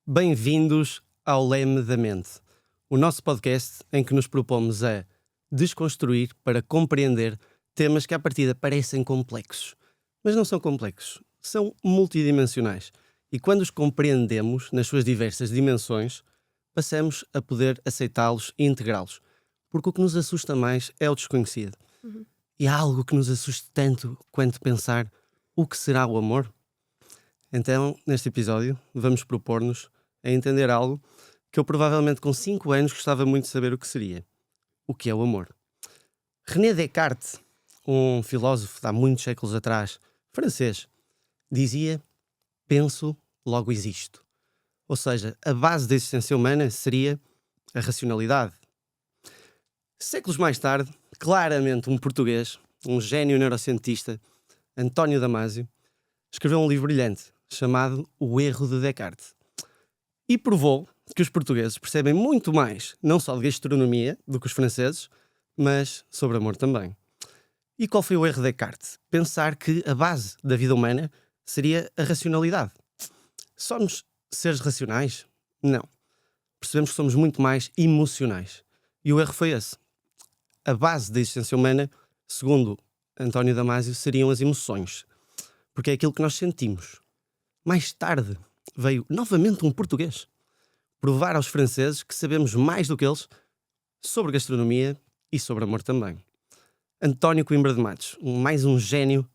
Bem-vindos ao Leme da Mente, o nosso podcast em que nos propomos a desconstruir para compreender temas que à partida parecem complexos, mas não são complexos, são multidimensionais. E quando os compreendemos nas suas diversas dimensões, passamos a poder aceitá-los e integrá-los. Porque o que nos assusta mais é o desconhecido. E há algo que nos assusta tanto quanto pensar o que será o amor? Então, neste episódio, vamos propor-nos a entender algo que eu provavelmente com 5 anos gostava muito de saber o que seria. O que é o amor? René Descartes, um filósofo de há muitos séculos atrás, francês, dizia: penso, logo existo. Ou seja, a base da existência humana seria a racionalidade. Séculos mais tarde, claramente um português, um gênio neurocientista, António Damasio, escreveu um livro brilhante chamado O Erro de Descartes. E provou que os portugueses percebem muito mais, não só de gastronomia, do que os franceses, mas sobre amor também. E qual foi o erro de Descartes? Pensar que a base da vida humana seria a racionalidade. Somos seres racionais? Não. Percebemos que somos muito mais emocionais. E o erro foi esse. A base da existência humana, segundo António Damasio, seriam as emoções. Porque é aquilo que nós sentimos. Mais tarde veio novamente um português provar aos franceses que sabemos mais do que eles sobre gastronomia e sobre amor também. António Coimbra de Matos, mais um gênio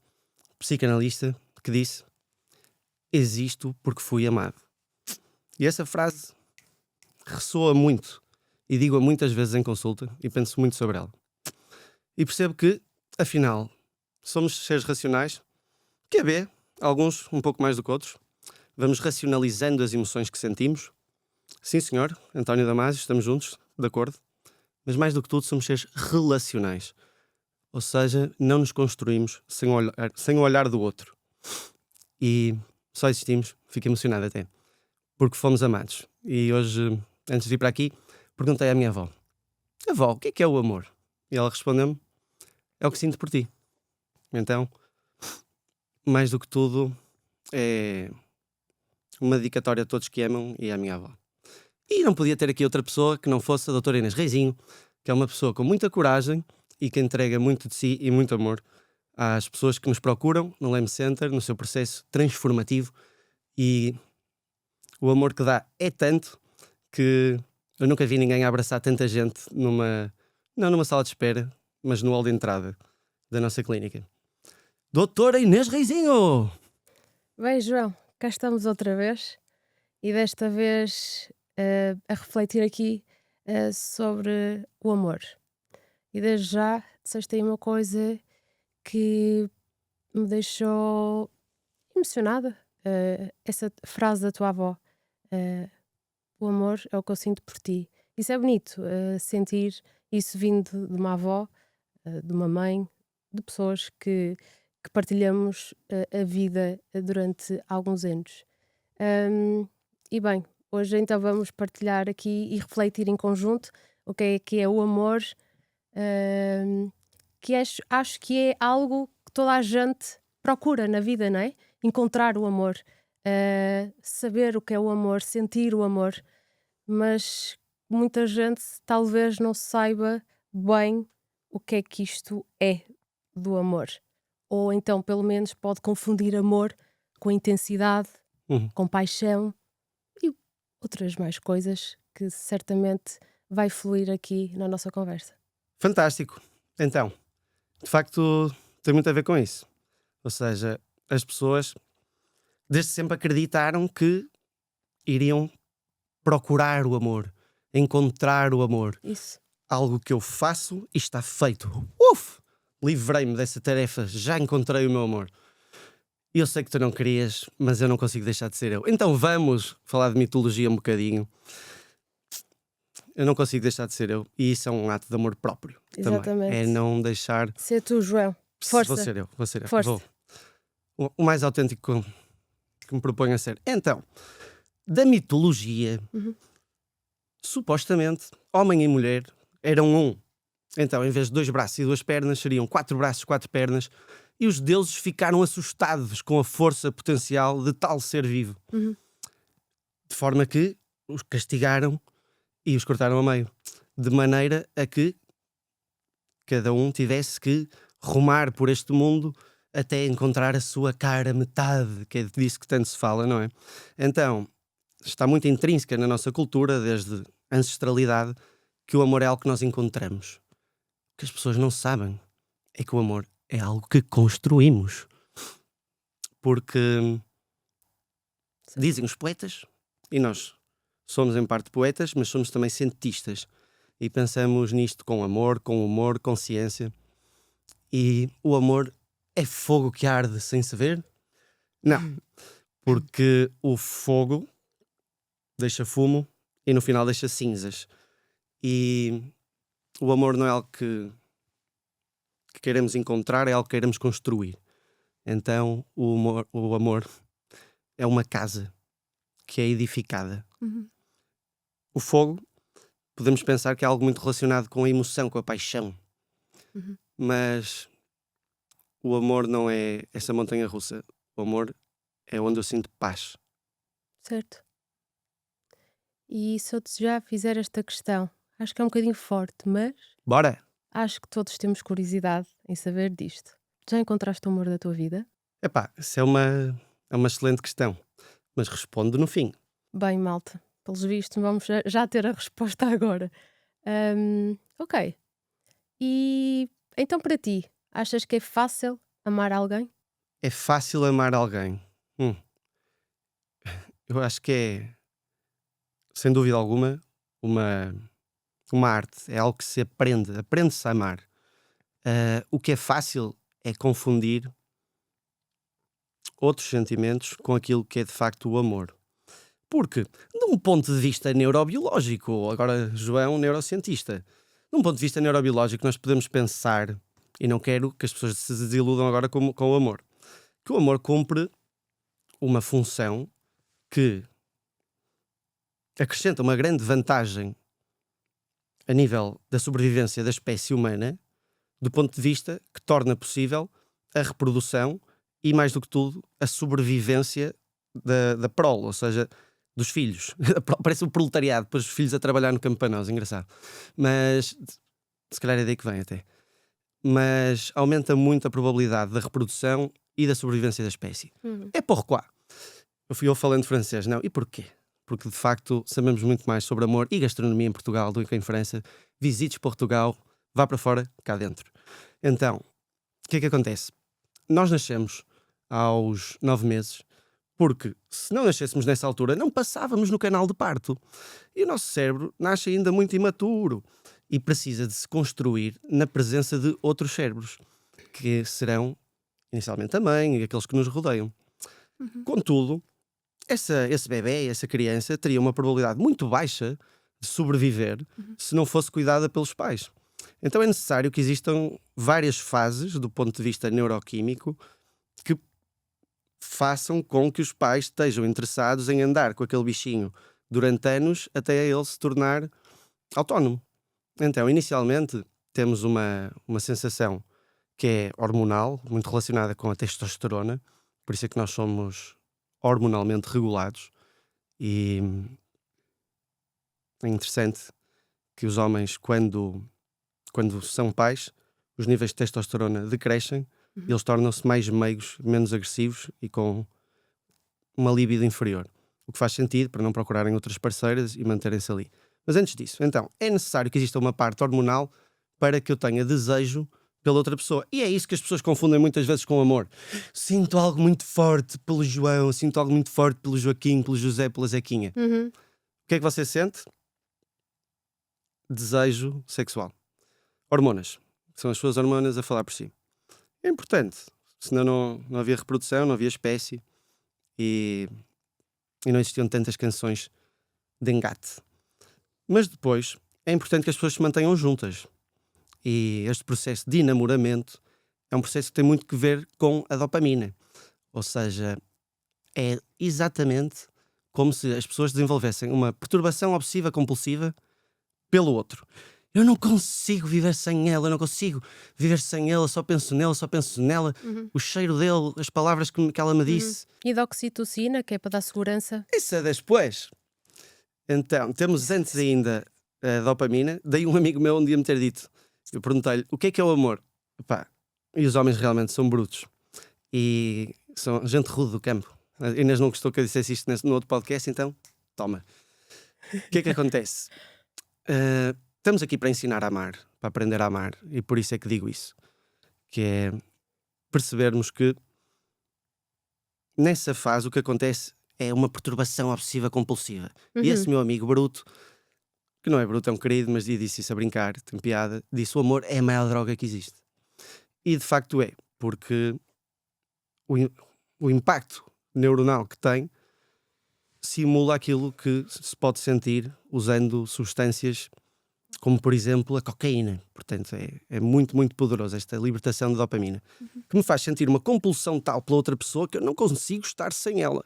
psicanalista que disse: existo porque fui amado. E essa frase ressoa muito e digo-a muitas vezes em consulta e penso muito sobre ela. E percebo que, afinal, somos seres racionais, que alguns um pouco mais do que outros. Vamos racionalizando as emoções que sentimos. Sim, senhor, António Damasio, estamos juntos, de acordo. Mas mais do que tudo, somos seres relacionais. Ou seja, não nos construímos sem o olhar do outro. E só existimos, fico emocionado até, porque fomos amados. E hoje, antes de vir para aqui, perguntei à minha avó: avó, o que é o amor? E ela respondeu-me: é o que sinto por ti. Então, mais do que tudo, é uma dedicatória a todos que amam e à minha avó. E não podia ter aqui outra pessoa que não fosse a doutora Inês Reizinho, que é uma pessoa com muita coragem e que entrega muito de si e muito amor às pessoas que nos procuram no Leme Center, no seu processo transformativo. E o amor que dá é tanto que eu nunca vi ninguém abraçar tanta gente não numa sala de espera, mas no hall de entrada da nossa clínica. Doutora Inês Reizinho! Bem, João, cá estamos outra vez e desta vez a refletir aqui sobre o amor. E desde já disseste aí uma coisa que me deixou emocionada. Essa frase da tua avó: o amor é o que eu sinto por ti. Isso é bonito, sentir isso vindo de uma avó, de uma mãe, de pessoas que partilhamos a vida durante alguns anos. E bem, hoje então vamos partilhar aqui e refletir em conjunto o que é o amor, que acho que é algo que toda a gente procura na vida, não é? Encontrar o amor, saber o que é o amor, sentir o amor, mas muita gente talvez não saiba bem o que é que isto é do amor. Ou então, pelo menos, pode confundir amor com intensidade, com paixão e outras mais coisas que certamente vai fluir aqui na nossa conversa. Fantástico. Então, de facto, tem muito a ver com isso. Ou seja, as pessoas desde sempre acreditaram que iriam procurar o amor, encontrar o amor. Isso. Algo que eu faço e está feito. Livrei-me dessa tarefa, já encontrei o meu amor. E eu sei que tu não querias, mas eu não consigo deixar de ser eu. Então vamos falar de mitologia um bocadinho. Eu não consigo deixar de ser eu. E isso é um ato de amor próprio. Exatamente. Também. É não deixar... Ser tu, João. Força. Vou ser eu. Força. O mais autêntico que me proponho a ser. Então, da mitologia, supostamente, homem e mulher eram um. Então, em vez de 2 braços e 2 pernas, seriam 4 braços, 4 pernas. E os deuses ficaram assustados com a força potencial de tal ser vivo. De forma que os castigaram e os cortaram a meio, de maneira a que cada um tivesse que rumar por este mundo até encontrar a sua cara metade, que é disso que tanto se fala, não é? Então, está muito intrínseca na nossa cultura, desde a ancestralidade, que o amor é algo que nós encontramos. O que as pessoas não sabem é que o amor é algo que construímos. Porque dizem os poetas, e nós somos em parte poetas, mas somos também cientistas. E pensamos nisto com amor, com humor, com ciência. E o amor é fogo que arde sem se ver? Não. Porque o fogo deixa fumo e no final deixa cinzas. E o amor não é algo que queremos encontrar, é algo que queremos construir. Então o amor é uma casa que é edificada. O fogo, podemos pensar que é algo muito relacionado com a emoção, com a paixão. Mas o amor não é essa montanha russa. O amor é onde eu sinto paz. Certo. E se eu te já fizer esta questão, acho que é um bocadinho forte, mas Bora! acho que todos temos curiosidade em saber disto. Já encontraste o amor da tua vida? Epá, isso é uma excelente questão. Mas respondo no fim. Bem, malta, pelos vistos, vamos já ter a resposta agora. Ok. E então, para ti, achas que é fácil amar alguém? É fácil amar alguém? Eu acho que é, sem dúvida alguma, uma arte. É algo que se aprende. Aprende-se a amar. O que é fácil é confundir outros sentimentos com aquilo que é de facto o amor. Porque, de um ponto de vista neurobiológico, agora João, neurocientista, de um ponto de vista neurobiológico, nós podemos pensar, e não quero que as pessoas se desiludam agora com o amor, que o amor cumpre uma função que acrescenta uma grande vantagem a nível da sobrevivência da espécie humana, do ponto de vista que torna possível a reprodução e, mais do que tudo, a sobrevivência da prole, ou seja, dos filhos. Parece o proletariado, depois os filhos a trabalhar no campo para nós, engraçado. Mas, se calhar é daí que vem até. Mas aumenta muito a probabilidade da reprodução e da sobrevivência da espécie. É pourquoi? Eu falando francês, não. E porquê? Porque, de facto, sabemos muito mais sobre amor e gastronomia em Portugal do que em França. Visites Portugal, vá para fora, cá dentro. Então, o que é que acontece? Nós nascemos aos 9 meses, porque se não nascêssemos nessa altura, não passávamos no canal de parto. E o nosso cérebro nasce ainda muito imaturo e precisa de se construir na presença de outros cérebros, que serão, inicialmente, a mãe e aqueles que nos rodeiam. Contudo, esse bebé, essa criança, teria uma probabilidade muito baixa de sobreviver se não fosse cuidada pelos pais. Então é necessário que existam várias fases, do ponto de vista neuroquímico, que façam com que os pais estejam interessados em andar com aquele bichinho durante anos até ele se tornar autónomo. Então, inicialmente, temos uma sensação que é hormonal, muito relacionada com a testosterona, por isso é que nós somos hormonalmente regulados. E é interessante que os homens, quando são pais, os níveis de testosterona decrescem, eles tornam-se mais meigos, menos agressivos e com uma libido inferior. O que faz sentido para não procurarem outras parceiras e manterem-se ali. Mas antes disso, então, é necessário que exista uma parte hormonal para que eu tenha desejo pela outra pessoa. E é isso que as pessoas confundem muitas vezes com amor. Sinto algo muito forte pelo João, sinto algo muito forte pelo Joaquim, pelo José, pela Zequinha. O que é que você sente? Desejo sexual. Hormonas. São as suas hormonas a falar por si. É importante. Senão não havia reprodução, não havia espécie e não existiam tantas canções de engate. Mas depois é importante que as pessoas se mantenham juntas. E este processo de enamoramento é um processo que tem muito que ver com a dopamina. Ou seja, é exatamente como se as pessoas desenvolvessem uma perturbação obsessiva compulsiva pelo outro. Eu não consigo viver sem ela, eu não consigo viver sem ela, só penso nela, o cheiro dele, as palavras que ela me disse. E da oxitocina, que é para dar segurança. Isso é depois. Então, temos antes ainda a dopamina. Daí um amigo meu um dia me ter dito, eu perguntei-lhe, o que é o amor? Epá, e os homens realmente são brutos. E são gente rude do campo. A Inês não gostou que eu dissesse isto no outro podcast, então, toma. O que é que acontece? Estamos aqui para ensinar a amar, para aprender a amar. E por isso é que digo isso. Que é percebermos que nessa fase o que acontece é uma perturbação obsessiva compulsiva. E esse meu amigo bruto, que não é bruto, é um querido, mas disse isso a brincar, tem piada, disse o amor é a maior droga que existe. E de facto é, porque o impacto neuronal que tem simula aquilo que se pode sentir usando substâncias como, por exemplo, a cocaína. Portanto, é muito, muito poderoso esta libertação de dopamina, que me faz sentir uma compulsão tal pela outra pessoa que eu não consigo estar sem ela.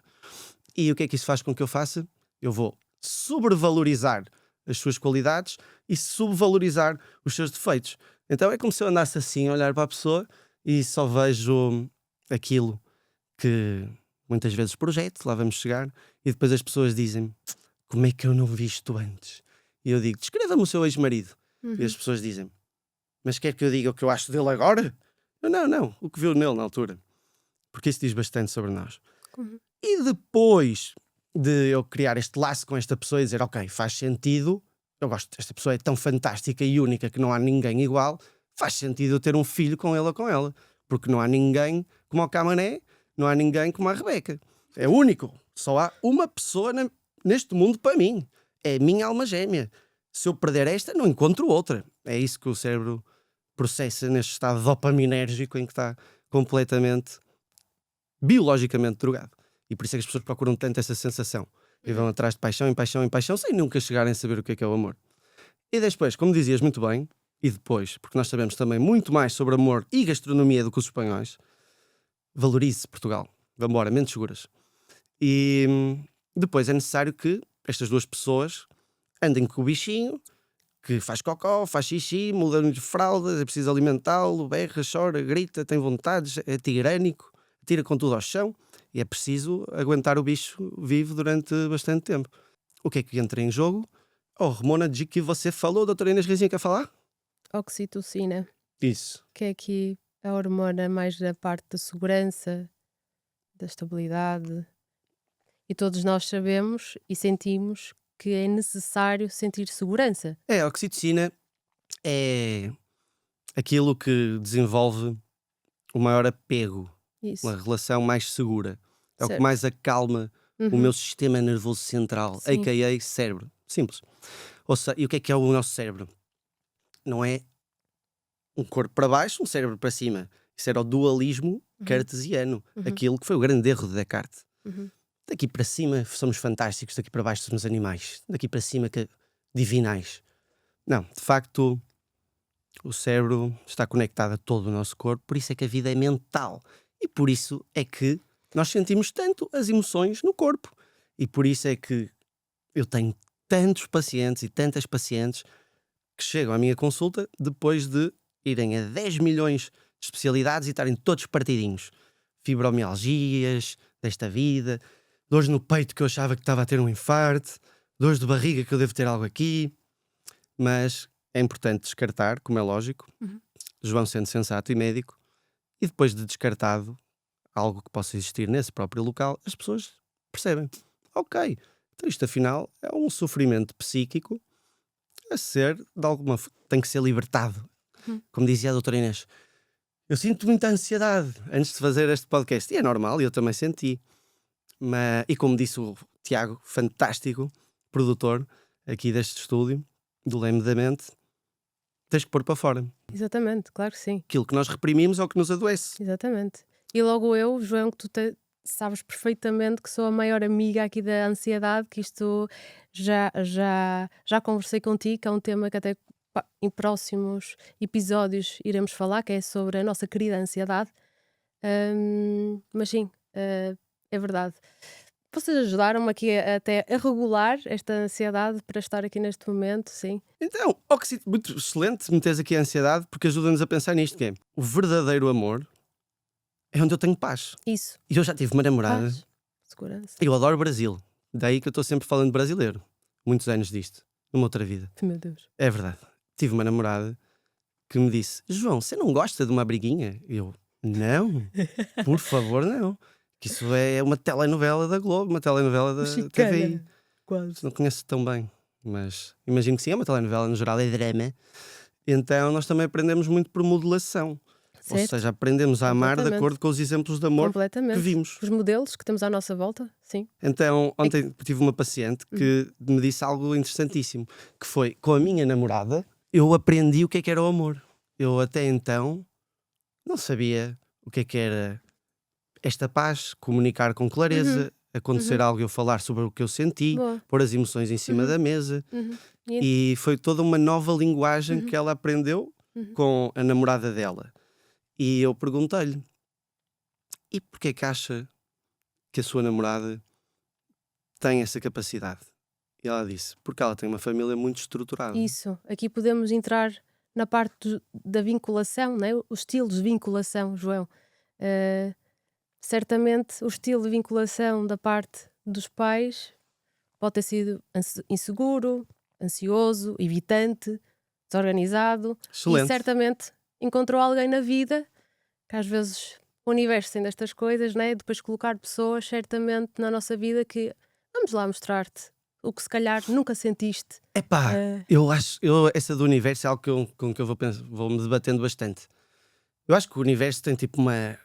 E o que é que isso faz com que eu faça? Eu vou sobrevalorizar as suas qualidades e subvalorizar os seus defeitos. Então é como se eu andasse assim a olhar para a pessoa e só vejo aquilo que muitas vezes projeto, lá vamos chegar, e depois as pessoas dizem como é que eu não vi isto antes? E eu digo, descreva-me o seu ex-marido. E as pessoas dizem, mas quer que eu diga o que eu acho dele agora? Não, o que viu nele na altura. Porque isso diz bastante sobre nós. E depois de eu criar este laço com esta pessoa e dizer, ok, faz sentido, eu gosto, esta pessoa é tão fantástica e única que não há ninguém igual, faz sentido eu ter um filho com ele ou com ela. Porque não há ninguém como o Camané, não há ninguém como a Rebeca. É único. Só há uma pessoa neste mundo para mim. É a minha alma gêmea. Se eu perder esta, não encontro outra. É isso que o cérebro processa neste estado dopaminérgico em que está completamente, biologicamente drogado. E por isso é que as pessoas procuram tanto essa sensação. E vão atrás de paixão, em paixão, em paixão, sem nunca chegarem a saber o que é o amor. E depois, como dizias muito bem, e depois, porque nós sabemos também muito mais sobre amor e gastronomia do que os espanhóis, valorize Portugal. Vamos embora, mentes seguras. E depois é necessário que estas duas pessoas andem com o bichinho, que faz cocó, faz xixi, muda de fraldas, é preciso alimentá-lo, berra, chora, grita, tem vontades, é tirânico, tira com tudo ao chão, e é preciso aguentar o bicho vivo durante bastante tempo. O que é que entra em jogo? A hormona de que você falou, doutora Inês Rizinha, quer falar? Oxitocina, Isso. que é aqui a hormona mais da parte da segurança, da estabilidade. E todos nós sabemos e sentimos que é necessário sentir segurança. A oxitocina é aquilo que desenvolve o maior apego, Isso, uma relação mais segura. É o que certo. mais acalma o meu sistema nervoso central, Sim. a.k.a. cérebro. Simples. E o que é o nosso cérebro? Não é um corpo para baixo, um cérebro para cima. Isso era o dualismo cartesiano. Aquilo que foi o grande erro de Descartes. Daqui para cima somos fantásticos, daqui para baixo somos animais. Daqui para cima divinais. Não, de facto, o cérebro está conectado a todo o nosso corpo, por isso é que a vida é mental. E por isso é que nós sentimos tanto as emoções no corpo. E por isso é que eu tenho tantos pacientes e tantas pacientes que chegam à minha consulta depois de irem a 10 milhões de especialidades e estarem todos partidinhos. Fibromialgias desta vida, dores no peito que eu achava que estava a ter um infarto, dores de barriga que eu devo ter algo aqui. Mas é importante descartar, como é lógico, João sendo sensato e médico, e depois de descartado algo que possa existir nesse próprio local, as pessoas percebem, ok, então isto afinal é um sofrimento psíquico a ser, de alguma tem que ser libertado. Como dizia a doutora Inês, eu sinto muita ansiedade antes de fazer este podcast, e é normal, eu também senti. E como disse o Tiago, fantástico produtor aqui deste estúdio, do Leme da Mente, tens que pôr para fora. Exatamente, claro que sim. Aquilo que nós reprimimos é o que nos adoece. Exatamente. E logo eu, João, que tu sabes perfeitamente que sou a maior amiga aqui da ansiedade, que isto já conversei contigo, que é um tema que até em próximos episódios iremos falar, que é sobre a nossa querida ansiedade. Mas sim, é verdade. Vocês ajudaram-me aqui até a regular esta ansiedade para estar aqui neste momento, sim. Então, muito excelente meteres aqui a ansiedade, porque ajuda-nos a pensar nisto, que é o verdadeiro amor é onde eu tenho paz. Isso. E eu já tive uma namorada. Paz, segurança. Eu adoro o Brasil. Daí que eu estou sempre falando brasileiro. muitos anos disto, numa outra vida. Meu Deus. É verdade. Tive uma namorada que me disse: João, você não gosta de uma briguinha? Eu, não, por favor, não. Que isso é uma telenovela da Globo, uma telenovela da TVI. Mexicana. Quase. Não conheço tão bem, mas imagino que sim, é uma telenovela, no geral é drama. Então nós também aprendemos muito por modelação. Ou Certo? seja, aprendemos a amar de Completamente. acordo com os exemplos de amor que Completamente. vimos. Os modelos que temos à nossa volta, sim. Então, ontem tive uma paciente que me disse algo interessantíssimo, que foi, com a minha namorada, eu aprendi o que era o amor. Eu até então não sabia o que era esta paz, comunicar com clareza, acontecer algo e eu falar sobre o que eu senti, Boa. pôr as emoções em cima da mesa. E foi toda uma nova linguagem que ela aprendeu com a namorada dela. E eu perguntei-lhe: e porquê é que acha que a sua namorada tem essa capacidade? E ela disse: porque ela tem uma família muito estruturada. Isso. Aqui podemos entrar na parte da vinculação, né? Os estilos de vinculação, João. Certamente o estilo de vinculação da parte dos pais pode ter sido inseguro, ansioso, evitante, desorganizado. E Excelente. certamente encontrou alguém na vida que às vezes o universo tem destas coisas, né? Depois colocar pessoas certamente na nossa vida que vamos lá mostrar-te o que se calhar nunca sentiste. Epá, eu acho, essa do universo é algo com que eu vou-me debatendo bastante. Eu acho que o universo tem tipo uma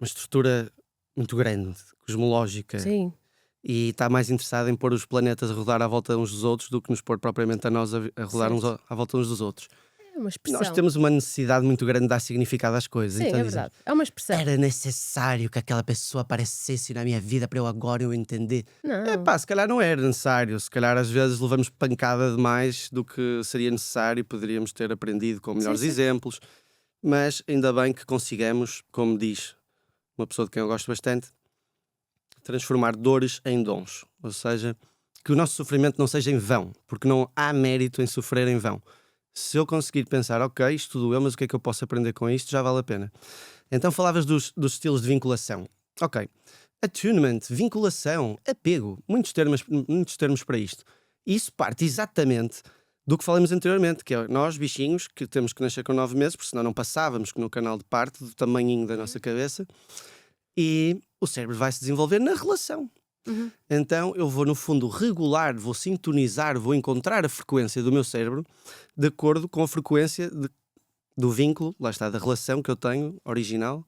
estrutura muito grande, cosmológica, Sim, e está mais interessado em pôr os planetas a rodar à volta uns dos outros do que nos pôr propriamente a nós a rodar uns à volta uns dos outros. é uma expressão. Nós temos uma necessidade muito grande de dar significado às coisas. Sim, Então é dizemos, verdade. É uma expressão. era necessário que aquela pessoa aparecesse na minha vida para eu agora eu entender. Não. Pá, se calhar não era necessário. Se calhar às vezes levamos pancada demais do que seria necessário. Poderíamos ter aprendido com melhores sim. exemplos. Mas ainda bem que consigamos, como diz uma pessoa de quem eu gosto bastante, transformar dores em dons. Ou seja, que o nosso sofrimento não seja em vão, porque não há mérito em sofrer em vão. Se eu conseguir pensar, ok, isto doeu, mas o que é que eu posso aprender com isto, já vale a pena. Então falavas dos estilos de vinculação. Ok. Attunement, vinculação, apego, muitos termos para isto. E isso parte exatamente do que falamos anteriormente, que é nós, bichinhos, que temos que nascer com 9 meses, porque senão não passávamos no canal de parto do tamanhinho da nossa cabeça, e o cérebro vai se desenvolver na relação. Então eu vou, no fundo, regular, vou sintonizar, vou encontrar a frequência do meu cérebro de acordo com a frequência do vínculo, lá está, da relação que eu tenho, original,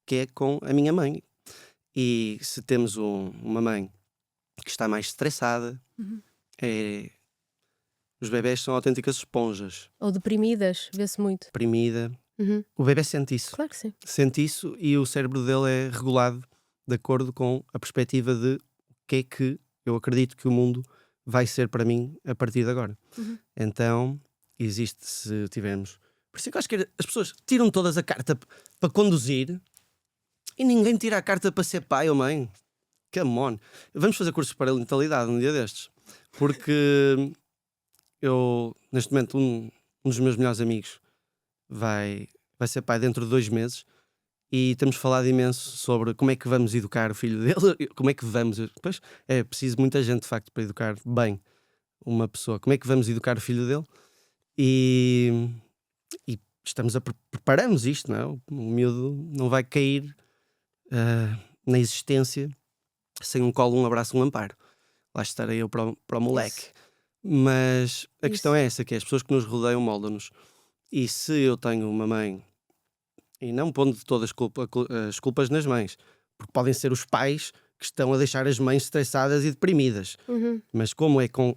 que é com a minha mãe. E se temos uma mãe que está mais estressada, os bebés são autênticas esponjas. Ou deprimidas, vê-se muito. Deprimida. O bebê sente isso. Claro que sim. Sente isso e o cérebro dele é regulado de acordo com a perspectiva de o que é que eu acredito que o mundo vai ser para mim a partir de agora. Então, existe, se tivermos... Por isso é que eu acho que as pessoas tiram todas a carta para conduzir e ninguém tira a carta para ser pai ou mãe. Come on. Vamos fazer cursos de parentalidade um dia destes. Porque eu, neste momento, um dos meus melhores amigos vai ser pai dentro de 2 meses e temos falado imenso sobre como é que vamos educar o filho dele. Como é que vamos... Pois, é preciso muita gente, de facto, para educar bem uma pessoa. Como é que vamos educar o filho dele? E estamos preparamos isto, não é? O miúdo não vai cair na existência sem um colo, um abraço, um amparo. Lá estarei eu para o moleque. Isso. Mas a Isso. questão é essa, que é as pessoas que nos rodeiam moldam-nos. E se eu tenho uma mãe, e não pondo todas as culpas nas mães, porque podem ser os pais que estão a deixar as mães estressadas e deprimidas. Mas como é com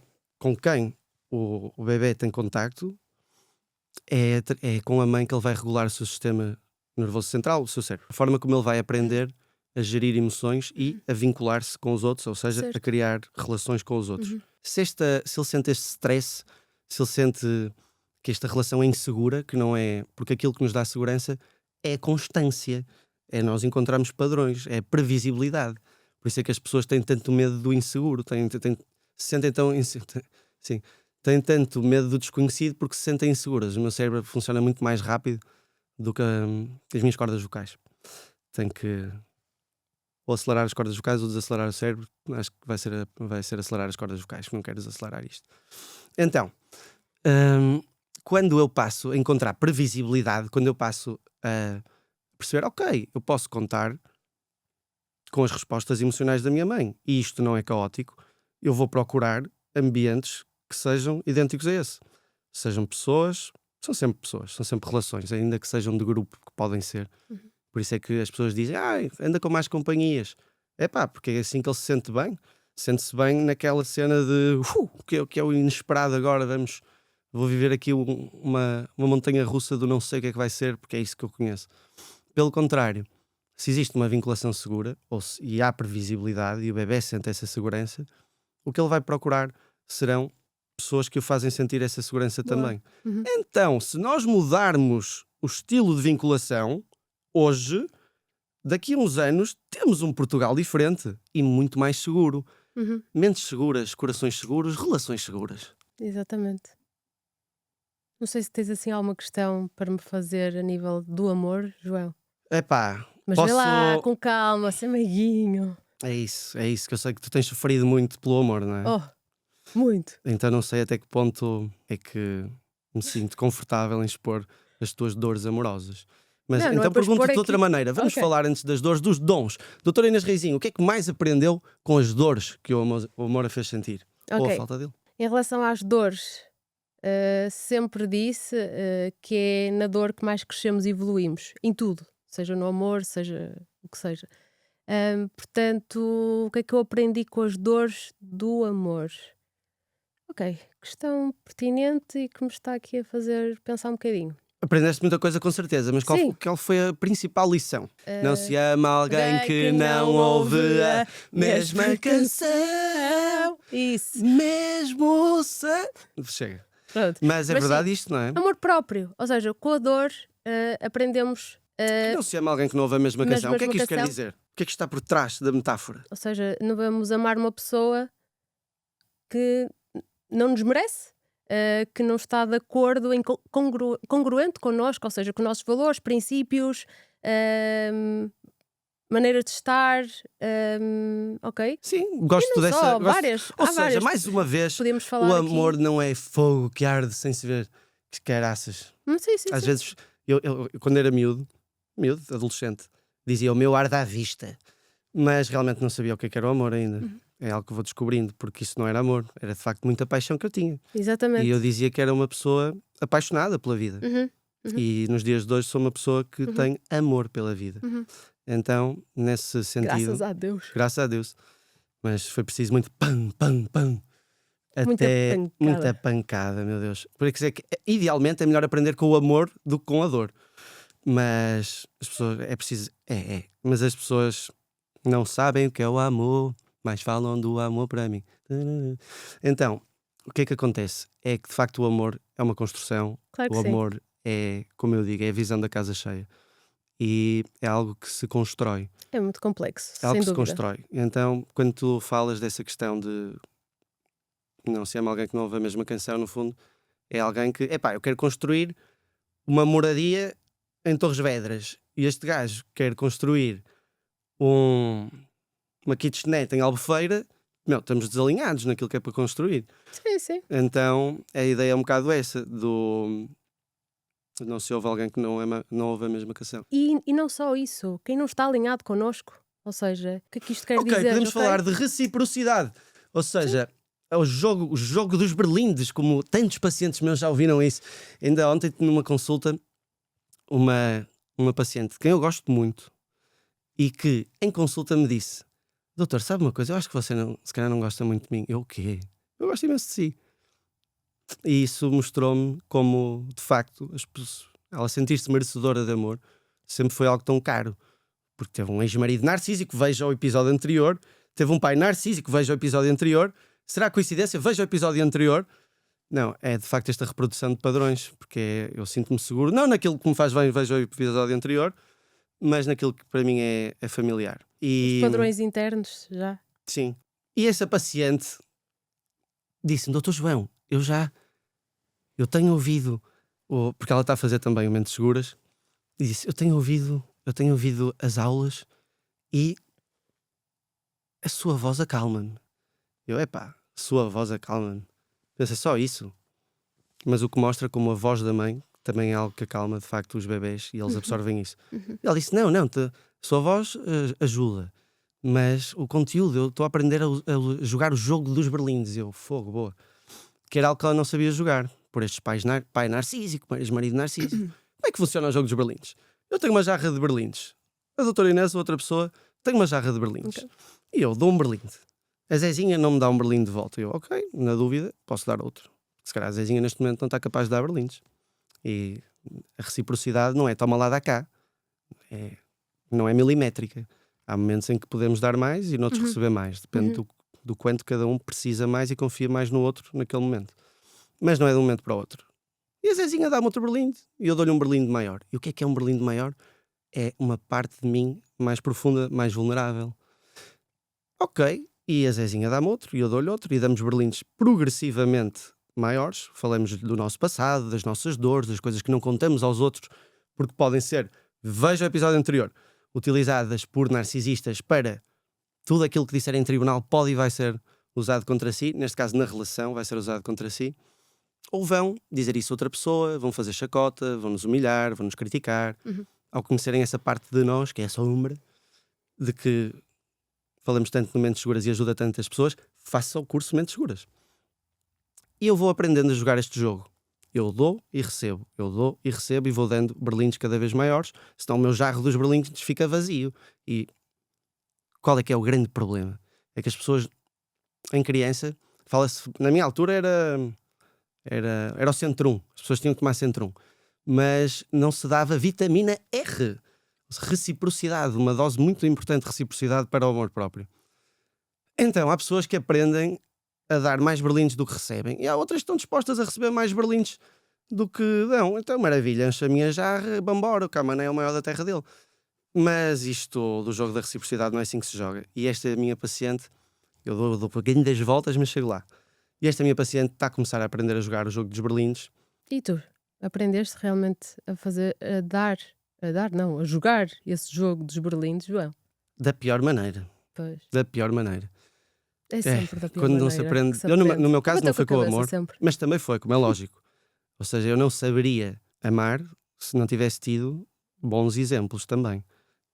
quem o bebê tem contacto, é com a mãe que ele vai regular o seu sistema nervoso central, o seu cérebro. A forma como ele vai aprender a gerir emoções e a vincular-se com os outros, ou seja, Certo. a criar relações com os outros. Se ele sente este stress, se ele sente que esta relação é insegura, que não é... Porque aquilo que nos dá segurança é a constância, é nós encontrarmos padrões, é a previsibilidade. Por isso é que as pessoas têm tanto medo do inseguro, se sentem tão... Sim, têm tanto medo do desconhecido porque se sentem inseguras. O meu cérebro funciona muito mais rápido do que as minhas cordas vocais. Tenho que ou acelerar as cordas vocais ou desacelerar o cérebro. Acho que vai ser acelerar as cordas vocais, não quero desacelerar isto. Então, quando eu passo a encontrar previsibilidade, quando eu passo a perceber, ok, eu posso contar com as respostas emocionais da minha mãe e isto não é caótico, eu vou procurar ambientes que sejam idênticos a esse. Sejam pessoas, são sempre relações, ainda que sejam de grupo, que podem ser. Por isso é que as pessoas dizem, anda com mais companhias. É pá, porque é assim que ele se sente bem. Sente-se bem naquela cena de que é o inesperado agora, vou viver aqui uma montanha russa do não sei o que é que vai ser, porque é isso que eu conheço. Pelo contrário, se existe uma vinculação segura e há previsibilidade e o bebê sente essa segurança, o que ele vai procurar serão pessoas que o fazem sentir essa segurança também. Então, se nós mudarmos o estilo de vinculação, hoje, daqui a uns anos, temos um Portugal diferente e muito mais seguro. Mentes seguras, corações seguros, relações seguras. Exatamente. Não sei se tens assim alguma questão para me fazer a nível do amor, João. Epá, Mas vê lá, com calma, sem meiguinho. É isso que eu sei que tu tens sofrido muito pelo amor, não é? Oh, muito. Então não sei até que ponto é que me sinto confortável em expor as tuas dores amorosas. Mas Não, não então é para expor pergunto-te de outra aqui. maneira. Vamos Ok. falar antes das dores dos dons. Doutora Inês Reizinho, o que é que mais aprendeu com as dores que o amor a fez sentir? Ou a Ok. falta dele? Em relação às dores, sempre disse que é na dor que mais crescemos e evoluímos. Em tudo. Seja no amor, seja o que seja. Portanto, o que é que eu aprendi com as dores do amor? Ok, questão pertinente e que me está aqui a fazer pensar um bocadinho. Aprendeste muita coisa com certeza, mas Sim. qual foi a principal lição? Não se ama alguém Alguém que não ouve a mesma canção. Isso. Mesmo se... Chega. Pronto. Mas é Mas verdade sim, isto, não é? amor próprio. Ou seja, com a dor aprendemos. Não se ama alguém que não ouve a mesma Mas canção. O que é que mesma isto quer canção? dizer? O que é que está por trás da metáfora? Ou seja, não vamos amar uma pessoa que não nos merece, que não está de acordo, congruente connosco, ou seja, com os nossos valores, princípios, maneira de estar, ok? Sim, E gosto não dessa. só, gosto- várias. Ou Há seja, várias. mais uma vez, Podemos falar o amor aqui. não é fogo que arde sem se ver. Que caraças. Sim, sim, Às sim. vezes, eu, quando era miúdo, adolescente, dizia o meu arde à vista. Mas realmente não sabia o que era o amor ainda. É algo que vou descobrindo, porque isso não era amor. Era de facto muita paixão que eu tinha. Exatamente. E eu dizia que era uma pessoa apaixonada pela vida. E nos dias de hoje sou uma pessoa que tem amor pela vida. Então, nesse sentido, Graças a Deus. graças a Deus, mas foi preciso muito pam, pam, pam, Muita até pancada. muita pancada, meu Deus. Por isso é que idealmente é melhor aprender com o amor do que com a dor. Mas as pessoas, é preciso, mas as pessoas não sabem o que é o amor, mas falam do amor para mim. Então, o que é que acontece? É que de facto o amor é uma construção. Claro que O sim. amor é, como eu digo, é a visão da casa cheia. E é algo que se constrói. É muito complexo, É algo sem que se dúvida. constrói. Então, quando tu falas dessa questão de não se ama alguém que não ouve a mesma canção, no fundo, é alguém que, eu quero construir uma moradia em Torres Vedras. E este gajo quer construir uma kitchenette em Albufeira. Estamos desalinhados naquilo que é para construir. Sim, sim. Então, a ideia é um bocado essa, do não se ouve alguém que não ouve a mesma canção. E não só isso, quem não está alinhado connosco. Ou seja, o que é que isto quer Ok, dizer? podemos falar de reciprocidade. Ou seja, é o jogo dos berlindes, como tantos pacientes meus já ouviram isso. Ainda ontem, numa consulta, uma paciente de quem eu gosto muito e que em consulta me disse: doutor, sabe uma coisa? Eu acho que você se calhar não gosta muito de mim. Eu o quê? Eu gosto imenso de si. E isso mostrou-me como, de facto, ela sentir-se merecedora de amor sempre foi algo tão caro. Porque teve um ex-marido narcísico, veja o episódio anterior. Teve um pai narcísico, veja o episódio anterior. Será coincidência? Veja o episódio anterior. Não, é de facto esta reprodução de padrões, porque eu sinto-me seguro, não naquilo que me faz bem, veja o episódio anterior, mas naquilo que para mim é familiar. Os padrões internos, já. Sim. E essa paciente disse-me: doutor João, eu tenho ouvido, porque ela está a fazer também o Mentes Seguras, e disse: eu tenho ouvido as aulas e a sua voz acalma-me. Eu, sua voz acalma-me. Pensei, só isso. Mas o que mostra como a voz da mãe também é algo que acalma de facto os bebés e eles absorvem isso. E ela disse, não, a sua voz ajuda. Mas o conteúdo, eu estou a aprender a jogar o jogo dos berlindes. Eu, fogo, boa. Que era algo que ela não sabia jogar. Por estes pai narcísico, ex-marido narcísico. Como é que funciona o jogo dos berlindes? Eu tenho uma jarra de berlindes. A doutora Inês, outra pessoa, tem uma jarra de berlindes. Ok. E eu dou um berlinde. A Zezinha não me dá um berlinde de volta. Eu, ok, na dúvida, posso dar outro. Se calhar a Zezinha neste momento não está capaz de dar berlindes. E a reciprocidade não é toma lá, dá cá. Não é milimétrica. Há momentos em que podemos dar mais e noutros receber mais. Depende do quanto cada um precisa mais e confia mais no outro naquele momento. Mas não é de um momento para o outro. E a Zezinha dá-me outro berlinde e eu dou-lhe um berlinde maior. E o que é um berlinde maior? É uma parte de mim mais profunda, mais vulnerável. Ok, e a Zezinha dá-me outro e eu dou-lhe outro e damos berlindes progressivamente maiores. Falamos do nosso passado, das nossas dores, das coisas que não contamos aos outros, porque podem ser, veja o episódio anterior, utilizadas por narcisistas para tudo aquilo que disserem em tribunal pode e vai ser usado contra si, neste caso na relação vai ser usado contra si, ou vão dizer isso a outra pessoa, vão fazer chacota, vão nos humilhar, vão nos criticar, ao conhecerem essa parte de nós, que é a sombra, de que falamos tanto no Mentes Seguras e ajuda tantas pessoas, faça o curso Mentes Seguras. E eu vou aprendendo a jogar este jogo. Eu dou e recebo, e vou dando berlindes cada vez maiores, senão o meu jarro dos berlindes fica vazio. E qual é que é o grande problema? É que as pessoas, em criança, fala-se, na minha altura era o Centro 1, as pessoas tinham que tomar Centro 1, mas não se dava vitamina R. Reciprocidade, uma dose muito importante de reciprocidade para o amor próprio. Então, há pessoas que aprendem a dar mais berlindes do que recebem e há outras que estão dispostas a receber mais berlindes do que dão. Então, maravilha, enche a minha jarra, vambora, o Camané é o maior da terra dele. Mas isto do jogo da reciprocidade não é assim que se joga. E esta é a minha paciente, eu dou para ganho das voltas, mas chego lá. E esta minha paciente está a começar a aprender a jogar o jogo dos berlindes. E tu? Aprendeste realmente a jogar esse jogo dos berlindes, João? Da pior maneira. Pois. Da pior maneira. É sempre da pior quando maneira não se aprende. que se Eu, aprende. no meu caso, Bateu não foi com o cabeça amor, sempre. mas também foi, como é lógico. Ou seja, eu não saberia amar se não tivesse tido bons exemplos também.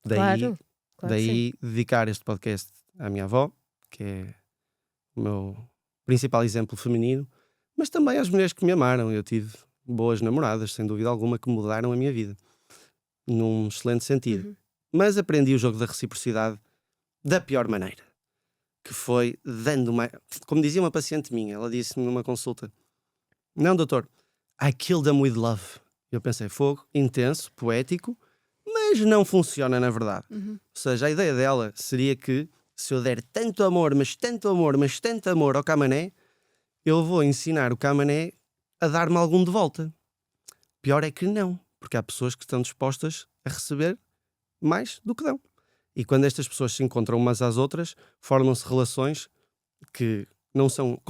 Claro que Daí dedicar este podcast à minha avó, que é o meu principal exemplo feminino, mas também às mulheres que me amaram. Eu tive boas namoradas, sem dúvida alguma, que mudaram a minha vida num excelente sentido. Mas aprendi o jogo da reciprocidade da pior maneira, que foi dando uma... Como dizia uma paciente minha, ela disse numa consulta: não, doutor, I killed them with love. Eu pensei, fogo, intenso, poético, mas não funciona na verdade. Ou seja, a ideia dela seria que se eu der tanto amor, mas tanto amor, mas tanto amor ao Camané, eu vou ensinar o Camané a dar-me algum de volta. Pior é que não, porque há pessoas que estão dispostas a receber mais do que dão. E quando estas pessoas se encontram umas às outras, formam-se relações que não são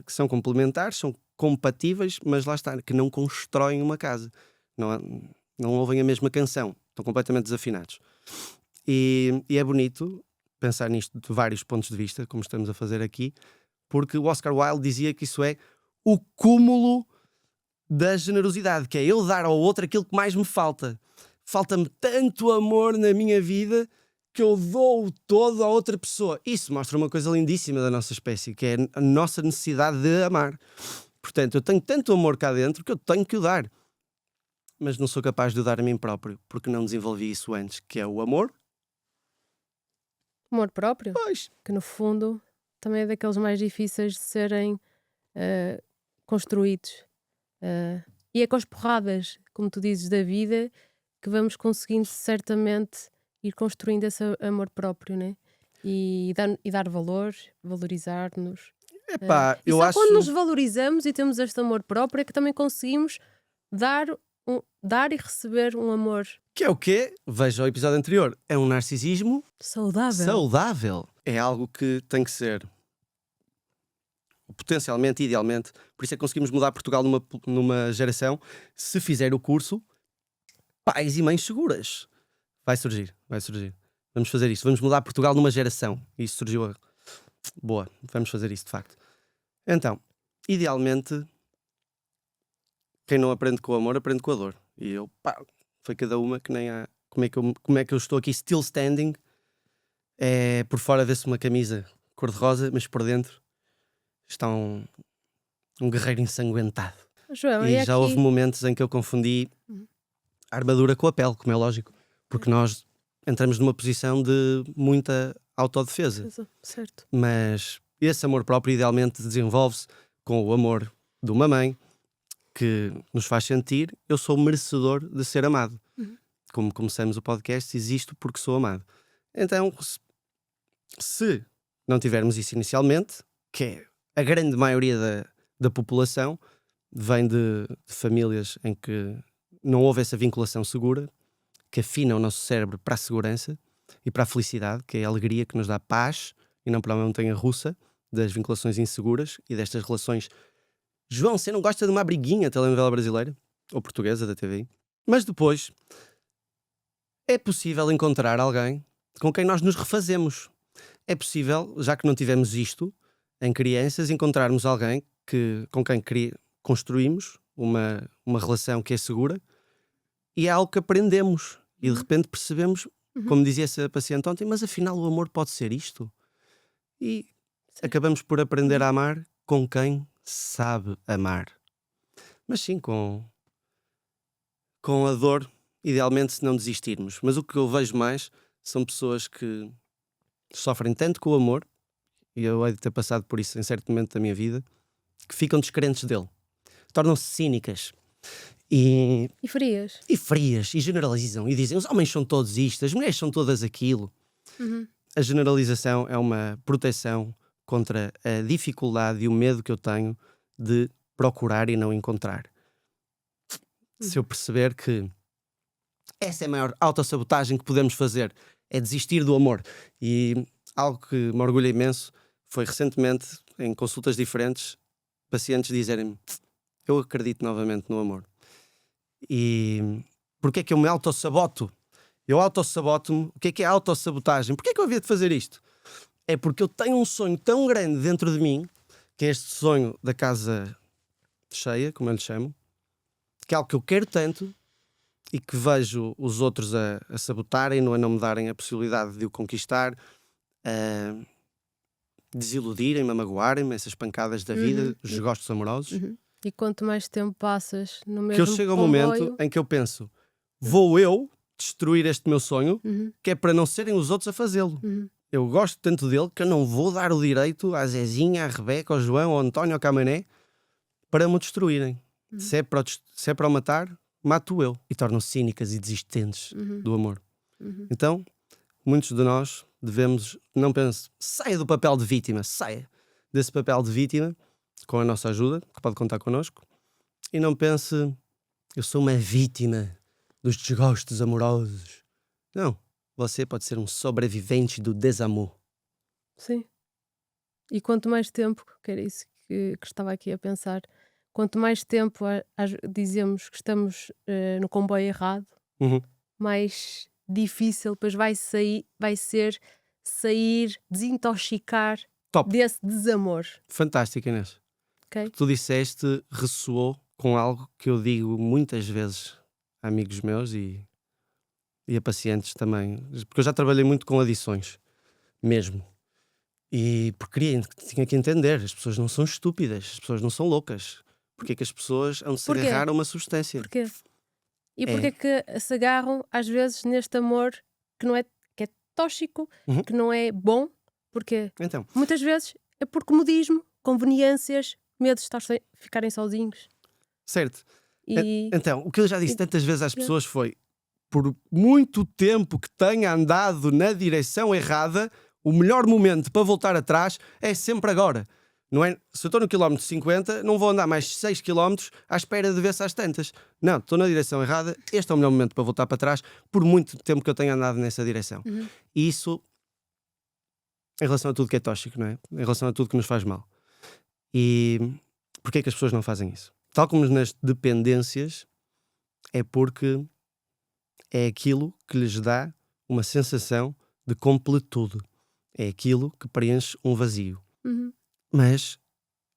que são complementares, são compatíveis, mas lá está, que não constroem uma casa. Não ouvem a mesma canção, estão completamente desafinados. E é bonito pensar nisto de vários pontos de vista, como estamos a fazer aqui, porque o Oscar Wilde dizia que isso é o cúmulo da generosidade, que é eu dar ao outro aquilo que mais me falta. Falta-me tanto amor na minha vida que eu dou todo a outra pessoa. Isso mostra uma coisa lindíssima da nossa espécie, que é a nossa necessidade de amar. Portanto, eu tenho tanto amor cá dentro que eu tenho que o dar. Mas não sou capaz de o dar a mim próprio, porque não desenvolvi isso antes, que é o amor. Amor próprio? Pois. Que no fundo também é daqueles mais difíceis de serem construídos. E é com as porradas, como tu dizes, da vida, que vamos conseguindo certamente ir construindo esse amor próprio, né? E dar valor, valorizar-nos. Epá, E eu só acho... quando nos valorizamos e temos este amor próprio é que também conseguimos dar e receber um amor Que é o quê? Veja o episódio anterior. É um narcisismo saudável. É algo que tem que ser potencialmente, idealmente. Por isso é que conseguimos mudar Portugal numa geração. Se fizer o curso Pais e Mães Seguras, vai surgir. Vamos fazer isto. Vamos mudar Portugal numa geração. E isso surgiu. Boa, vamos fazer isso de facto. Então, idealmente, quem não aprende com o amor, aprende com a dor. E eu, pá, foi cada uma que nem há. Como é que eu estou aqui still standing? Por fora vê-se uma camisa cor-de-rosa, mas por dentro está um guerreiro ensanguentado. João, E e já houve aqui... momentos em que eu confundi a armadura com a pele, como é lógico. Porque nós entramos numa posição de muita autodefesa. Certo. Mas esse amor próprio idealmente desenvolve-se com o amor de uma mãe que nos faz sentir eu sou merecedor de ser amado. Como começamos o podcast, existo porque sou amado. Então, se não tivermos isso inicialmente, que é a grande maioria da população, vem de famílias em que não houve essa vinculação segura, que afina o nosso cérebro para a segurança e para a felicidade, que é a alegria que nos dá paz e não para uma montanha russa das vinculações inseguras e destas relações. João, você não gosta de uma briguinha, telenovela brasileira ou portuguesa da TVI? Mas depois é possível encontrar alguém com quem nós nos refazemos. É possível, já que não tivemos isto em crianças, encontrarmos alguém com quem construímos uma relação que é segura e é algo que aprendemos e de repente percebemos, como dizia essa paciente ontem, mas afinal o amor pode ser isto? E acabamos por aprender a amar com quem sabe amar. Mas sim, com a dor, idealmente, se não desistirmos. Mas o que eu vejo mais são pessoas que sofrem tanto com o amor, e eu hei de ter passado por isso em certo momento da minha vida, que ficam descrentes dele. Tornam-se cínicas. E frias. E frias, e generalizam, e dizem os homens são todos isto, as mulheres são todas aquilo. A generalização é uma proteção contra a dificuldade e o medo que eu tenho de procurar e não encontrar. Se eu perceber que essa é a maior autossabotagem que podemos fazer, é desistir do amor. E algo que me orgulha imenso foi recentemente, em consultas diferentes, pacientes dizerem-me: eu acredito novamente no amor. E porquê é que eu me autossaboto? Eu autossaboto-me. O que é a autossabotagem? Porquê é que eu havia de fazer isto? É porque eu tenho um sonho tão grande dentro de mim, que é este sonho da casa cheia, como eu lhe chamo, que é algo que eu quero tanto e que vejo os outros a sabotarem, a não me darem a possibilidade de o conquistar, a desiludirem-me, a magoarem-me, essas pancadas da vida, os desgostos amorosos. E quanto mais tempo passas no mesmo Que eu chego ao momento em que eu penso: vou eu destruir este meu sonho, que é para não serem os outros a fazê-lo. Eu gosto tanto dele que eu não vou dar o direito à Zezinha, à Rebeca, ao João, ao António, ao Camané para me destruírem. Se é para o matar, mato eu. E tornam-se cínicas e desistentes do amor. Então, muitos de nós devemos, não pense, saia do papel de vítima, saia desse papel de vítima, com a nossa ajuda, que pode contar connosco, e não pense: eu sou uma vítima dos desgostos amorosos. Não, você pode ser um sobrevivente do desamor. Sim. E quanto mais tempo, que era isso que estava aqui a pensar, quanto mais tempo dizemos que estamos no comboio errado, mais difícil depois vai ser sair, desintoxicar Top. desse desamor. Fantástico, Inês. Ok? O que tu disseste ressoou com algo que eu digo muitas vezes a amigos meus e a pacientes também, porque eu já trabalhei muito com adições, mesmo. E porque tinha que entender, as pessoas não são estúpidas, as pessoas não são loucas. Porque é que as pessoas hão de se Porquê? agarrar a uma substância? Porquê? E porquê que se agarram às vezes neste amor que não é, que é tóxico, que não é bom? Porquê? Então, Muitas vezes é por comodismo, conveniências, medo de ficarem sozinhos. certo. E Então, o que eu já disse tantas vezes às pessoas foi: por muito tempo que tenha andado na direção errada, o melhor momento para voltar atrás é sempre agora. Não é? Se eu estou no quilómetro 50, não vou andar mais 6 quilómetros à espera de ver se às tantas. Não, estou na direção errada, este é o melhor momento para voltar para trás, por muito tempo que eu tenha andado nessa direção. E isso em relação a tudo que é tóxico, não é? Em relação a tudo que nos faz mal. E porquê é que as pessoas não fazem isso? Tal como nas dependências, é porque é aquilo que lhes dá uma sensação de completude. É aquilo que preenche um vazio. Uhum. Mas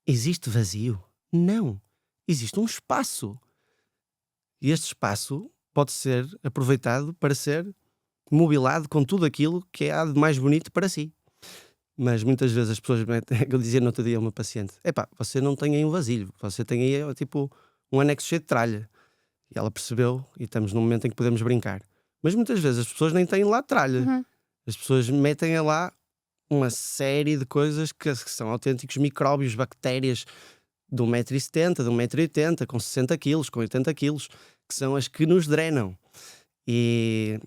existe vazio? Não. Existe um espaço. E este espaço pode ser aproveitado para ser mobilado com tudo aquilo que há de mais bonito para si. Mas muitas vezes as pessoas metem, eu dizia no outro dia a uma paciente: epá, você não tem aí um vasilho, você tem aí tipo um anexo cheio de tralha. E ela percebeu, e estamos num momento em que podemos brincar. Mas muitas vezes as pessoas nem têm lá tralha. Uhum. As pessoas metem lá uma série de coisas que são autênticos micróbios, bactérias de 1,70 m, de 1,80 m, com 60 kg, com 80 kg, que são as que nos drenam. E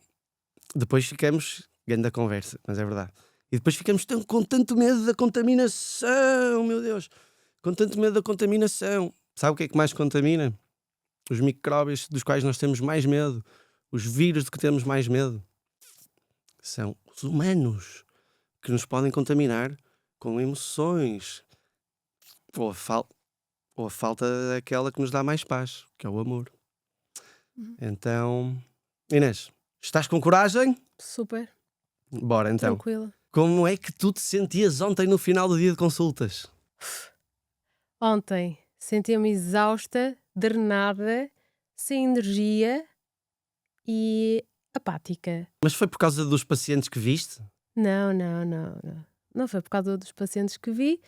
depois ficamos, grande conversa, mas é verdade. E depois ficamos com tanto medo da contaminação, meu Deus, com tanto medo da contaminação. Sabe o que é que mais contamina? Os micróbios dos quais nós temos mais medo, os vírus de que temos mais medo, são os humanos, que nos podem contaminar com emoções, ou a falta daquela que nos dá mais paz, que é o amor. Então, Inês, estás com coragem? Super, Bora então. tranquila. Como é que tu te sentias ontem no final do dia de consultas? Ontem sentia-me exausta, drenada, sem energia e apática. Mas foi por causa dos pacientes que viste? Não, não, não, não. Não foi por causa dos pacientes que vi.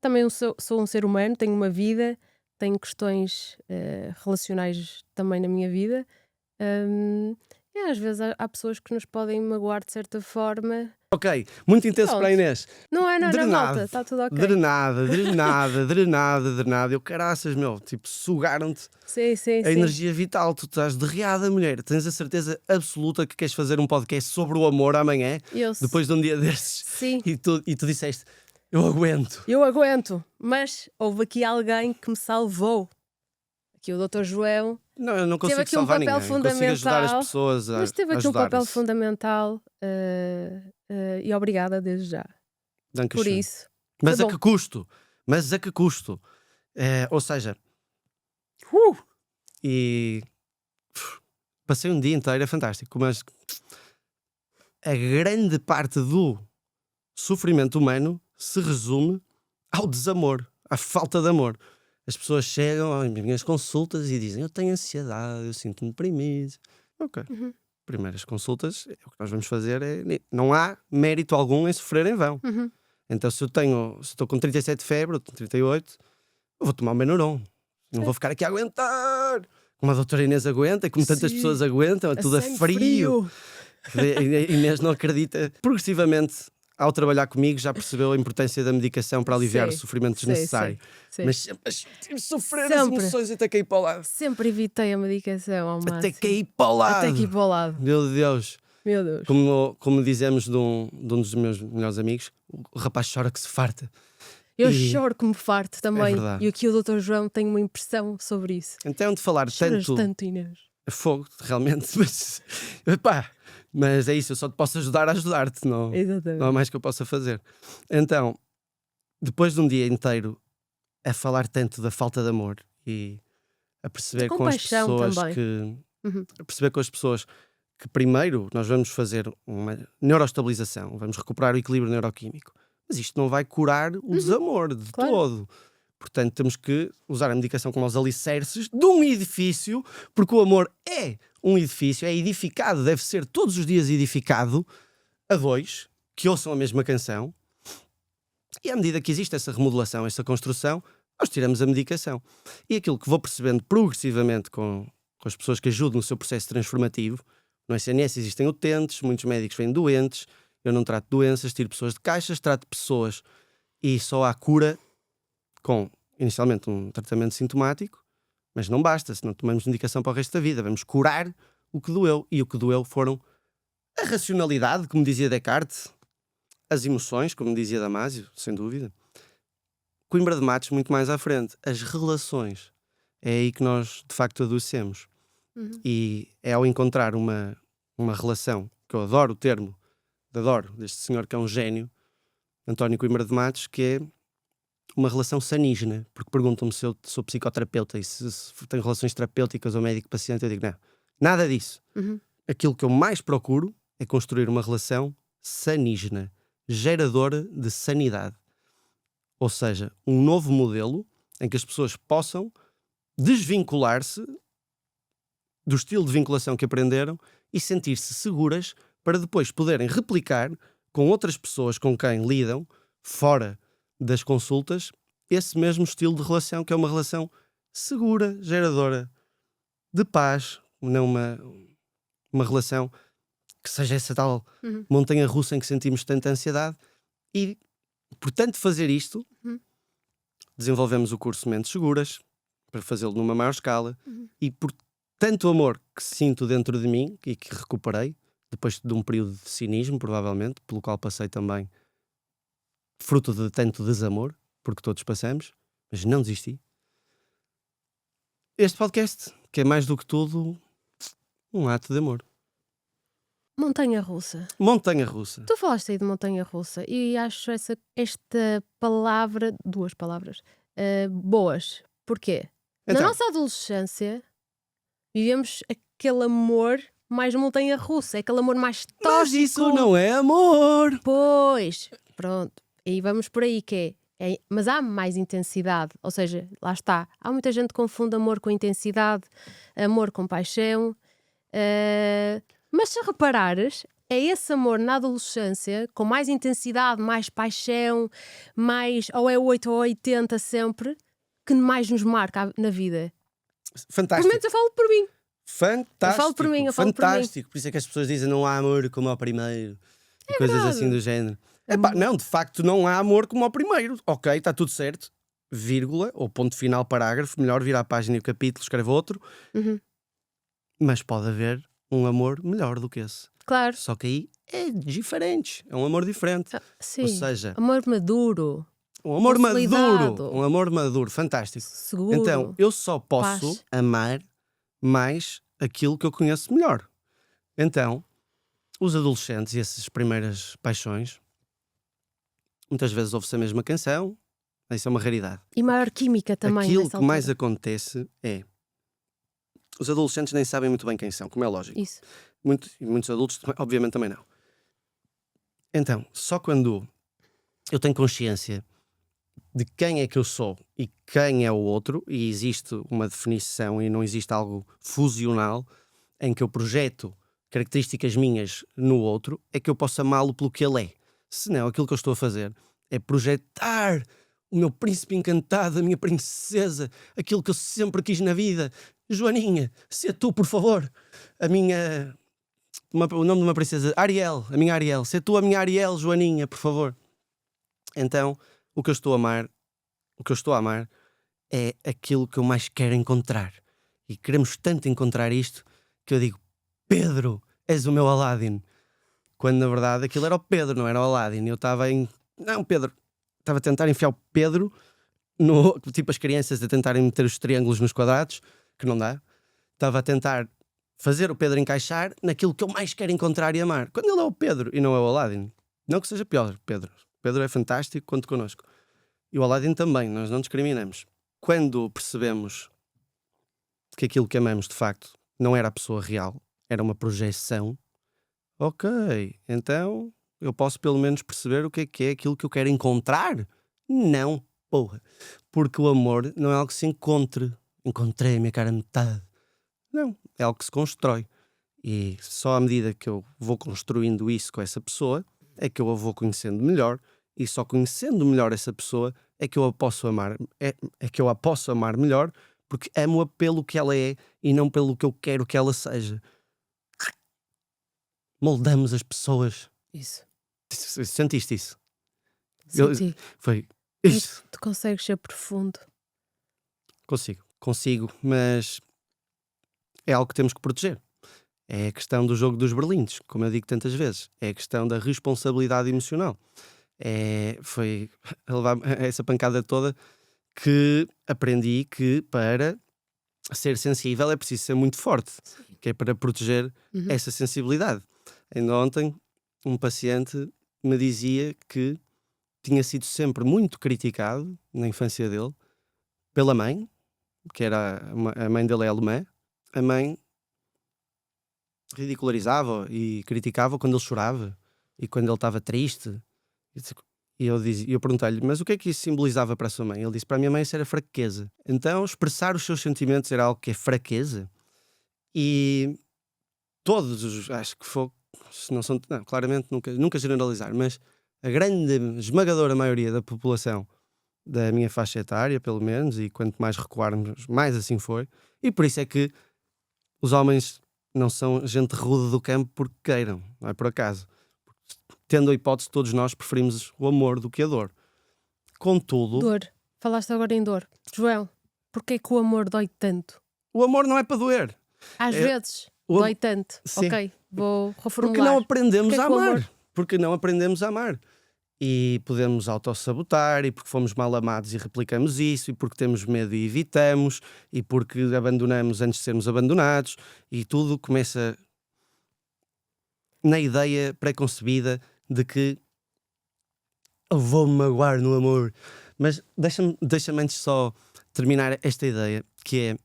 Também eu sou um ser humano, tenho uma vida, tenho questões relacionais também na minha vida. E às vezes há pessoas que nos podem magoar de certa forma. Ok, muito intenso Pronto. para a Inês. Não é nada, Drenado. malta, está tudo ok. Drenada. Eu, caraças, meu, tipo, sugaram-te Sim, sim, a sim. energia vital. Tu estás derreada, mulher. Tens a certeza absoluta que queres fazer um podcast sobre o amor amanhã, depois de um dia desses. Sim, E tu disseste, eu aguento. eu aguento, mas houve aqui alguém que me salvou. Aqui o Dr. João. Não, eu não Teve consigo aqui um salvar papel ninguém. Consigo ajudar as fundamental, pessoas a Mas teve aqui um papel ajudar-se. fundamental e obrigada desde já. Danke Por schön. isso. Mas Foi a bom. que custo? Mas a que custo? Ou seja, e passei um dia inteiro, é fantástico, mas a grande parte do sofrimento humano se resume ao desamor, à falta de amor. As pessoas chegam às minhas consultas e dizem: eu tenho ansiedade, eu sinto-me deprimido. Ok. Uhum, Primeiras consultas, o que nós vamos fazer é. Não há mérito algum em sofrer em vão. uhum. Então, se estou com 37 de febre, ou 38, eu vou tomar um Benuron. Não vou ficar aqui a aguentar. Como a doutora Inês aguenta, e como tantas Sim. pessoas aguentam, é tudo a sangue frio. A Inês não acredita. Progressivamente, ao trabalhar comigo, já percebeu a importância da medicação para aliviar Sim, o sofrimento sim, desnecessário. sim. Mas sempre a sentir sofrer as Sempre. emoções até cair para o lado. Sempre evitei a medicação ao máximo. Até cair para o lado. Até aqui para o lado. Meu Deus. Meu Deus. Como dizemos de um dos meus melhores amigos, o rapaz chora que se farta. Eu E- choro que me farto também. verdade. E aqui o Dr. João tem uma impressão sobre isso. Então, de falar Choras tanto tanto, Inês. a fogo, realmente, mas é isso, eu só te posso ajudar a ajudar-te, não há Exatamente. mais que eu possa fazer. Então, depois de um dia inteiro a falar tanto da falta de amor e a perceber De com as compaixão pessoas também. que Uhum. a perceber com as pessoas que primeiro nós vamos fazer uma neuroestabilização, vamos recuperar o equilíbrio neuroquímico, mas isto não vai curar o desamor de Claro. todo. Portanto, temos que usar a medicação como os alicerces de um edifício, porque o amor é um edifício, é edificado, deve ser todos os dias edificado a dois, que ouçam a mesma canção, e à medida que existe essa remodelação, essa construção, nós tiramos a medicação. E aquilo que vou percebendo progressivamente com as pessoas que ajudam no seu processo transformativo, no SNS existem utentes, muitos médicos vêm doentes, eu não trato doenças, tiro pessoas de caixas, trato pessoas e só há cura com, inicialmente, um tratamento sintomático, mas não basta, se não tomamos medicação para o resto da vida. Vamos curar o que doeu. E o que doeu foram a racionalidade, como dizia Descartes, as emoções, como dizia Damásio, sem dúvida. Coimbra de Matos, muito mais à frente, as relações. É aí que nós, de facto, adoecemos. Uhum. E é ao encontrar uma relação, que eu adoro o termo, adoro, deste senhor que é um gênio, António Coimbra de Matos, que é uma relação sanígena, porque perguntam-me se eu sou psicoterapeuta e se tenho relações terapêuticas ou médico-paciente, eu digo não, nada disso. Uhum. Aquilo que eu mais procuro é construir uma relação sanígena, geradora de sanidade. Ou seja, um novo modelo em que as pessoas possam desvincular-se do estilo de vinculação que aprenderam e sentir-se seguras para depois poderem replicar com outras pessoas com quem lidam, fora das consultas, esse mesmo estilo de relação, que é uma relação segura, geradora de paz, não uma relação que seja essa tal montanha-russa em que sentimos tanta ansiedade. E, portanto, fazer isto, desenvolvemos o curso Mentes Seguras, para fazê-lo numa maior escala, e por tanto amor que sinto dentro de mim, e que recuperei, depois de um período de cinismo, provavelmente, pelo qual passei também fruto de tanto desamor, porque todos passamos, mas não desisti. Este podcast, que é mais do que tudo um ato de amor. Montanha-russa. Montanha-russa. Tu falaste aí de montanha-russa e acho esta palavra, duas palavras, boas. Porquê? Então. Na nossa adolescência vivemos aquele amor mais montanha-russa, aquele amor mais tóxico. Mas isso não é amor! Pois, pronto. E vamos por aí que mas há mais intensidade, ou seja, lá está. Há muita gente que confunde amor com intensidade, amor com paixão. Mas se reparares, é esse amor na adolescência, com mais intensidade, mais paixão, mais ou é 8 ou 80 sempre, que mais nos marca na vida. Fantástico. Pelo menos eu falo por mim. Fantástico. Eu falo por mim, eu falo por mim. Fantástico. Por isso é que as pessoas dizem não há amor como ao primeiro. E coisas verdade. assim do género. Não, de facto não há amor como ao primeiro. Ok, está tudo certo. Vírgula, ou ponto final, parágrafo. Melhor virar a página e o capítulo, escreve outro. Mas pode haver um amor melhor do que esse. Claro. Só que aí é diferente. É um amor diferente. Sim. Ou seja, amor maduro. um amor Consolidado. maduro. Um amor maduro. Fantástico. Seguro. Então, eu só posso Paz. amar mais aquilo que eu conheço melhor. Então, os adolescentes e essas primeiras paixões, muitas vezes ouve-se a mesma canção. Isso é uma raridade. E maior química também. Aquilo nessa que mais altura. acontece é... Os adolescentes nem sabem muito bem quem são, como é lógico. Isso. Muitos adultos, obviamente, também não. Então, só quando eu tenho consciência de quem é que eu sou e quem é o outro, e existe uma definição e não existe algo fusional em que eu projeto características minhas no outro, é que eu posso amá-lo pelo que ele é. Senão, aquilo que eu estou a fazer é projetar o meu príncipe encantado, a minha princesa, aquilo que eu sempre quis na vida. Joaninha, se é tu, por favor. O nome de uma princesa, Ariel, a minha Ariel. Se é tu a minha Ariel, Joaninha, por favor. Então, o que eu estou a amar é aquilo que eu mais quero encontrar. E queremos tanto encontrar isto que eu digo, Pedro, és o meu Aladdin. Quando na verdade aquilo era o Pedro, não era o Aladdin. Eu estava estava a tentar enfiar o Pedro tipo as crianças a tentarem meter os triângulos nos quadrados, que não dá. Estava a tentar fazer o Pedro encaixar naquilo que eu mais quero encontrar e amar. Quando ele é o Pedro e não é o Aladdin. Não que seja pior, Pedro. Pedro é fantástico, conte connosco. E o Aladdin também, nós não discriminamos. Quando percebemos que aquilo que amamos de facto não era a pessoa real, era uma projeção, ok, então eu posso pelo menos perceber o que é aquilo que eu quero encontrar? Não, porra. Porque o amor não é algo que se encontre. Encontrei a minha cara metade. Não, é algo que se constrói. E só à medida que eu vou construindo isso com essa pessoa, é que eu a vou conhecendo melhor. E só conhecendo melhor essa pessoa é que eu a posso amar. É que eu a posso amar melhor, porque amo-a pelo que ela é e não pelo que eu quero que ela seja. Moldamos as pessoas. Isso. Sentiste isso? Senti. Foi isso. Tu consegues ser profundo. Consigo, mas é algo que temos que proteger. É a questão do jogo dos berlindes, como eu digo tantas vezes. É a questão da responsabilidade emocional. Foi a levar essa pancada toda que aprendi que para ser sensível é preciso ser muito forte, que é para proteger essa sensibilidade. Ainda ontem um paciente me dizia que tinha sido sempre muito criticado na infância dele pela mãe, que era a mãe dele é alemã. A mãe ridicularizava e criticava quando ele chorava e quando ele estava triste. E eu perguntei-lhe, mas o que é que isso simbolizava para a sua mãe? Ele disse, para a minha mãe isso era fraqueza. Então expressar os seus sentimentos era algo que é fraqueza. E acho que foi, se não são, não, claramente nunca generalizar, mas a grande, esmagadora maioria da população da minha faixa etária, pelo menos, e quanto mais recuarmos, mais assim foi. E por isso é que os homens não são gente rude do campo porque queiram, não é por acaso. Tendo a hipótese, todos nós preferimos o amor do que a dor. Contudo, Dor. Falaste agora em dor. João, porquê que o amor dói tanto? o amor não é para doer. Às vezes o am- dói tanto. Sim. Ok, vou reformular. Porque não aprendemos Porquê a que o amar. amor- Porque não aprendemos a amar. E podemos autossabotar, e porque fomos mal amados e replicamos isso, e porque temos medo e evitamos, e porque abandonamos antes de sermos abandonados, e tudo começa na ideia pré-concebida de que eu vou-me magoar no amor. Mas deixa-me antes só terminar esta ideia, que é,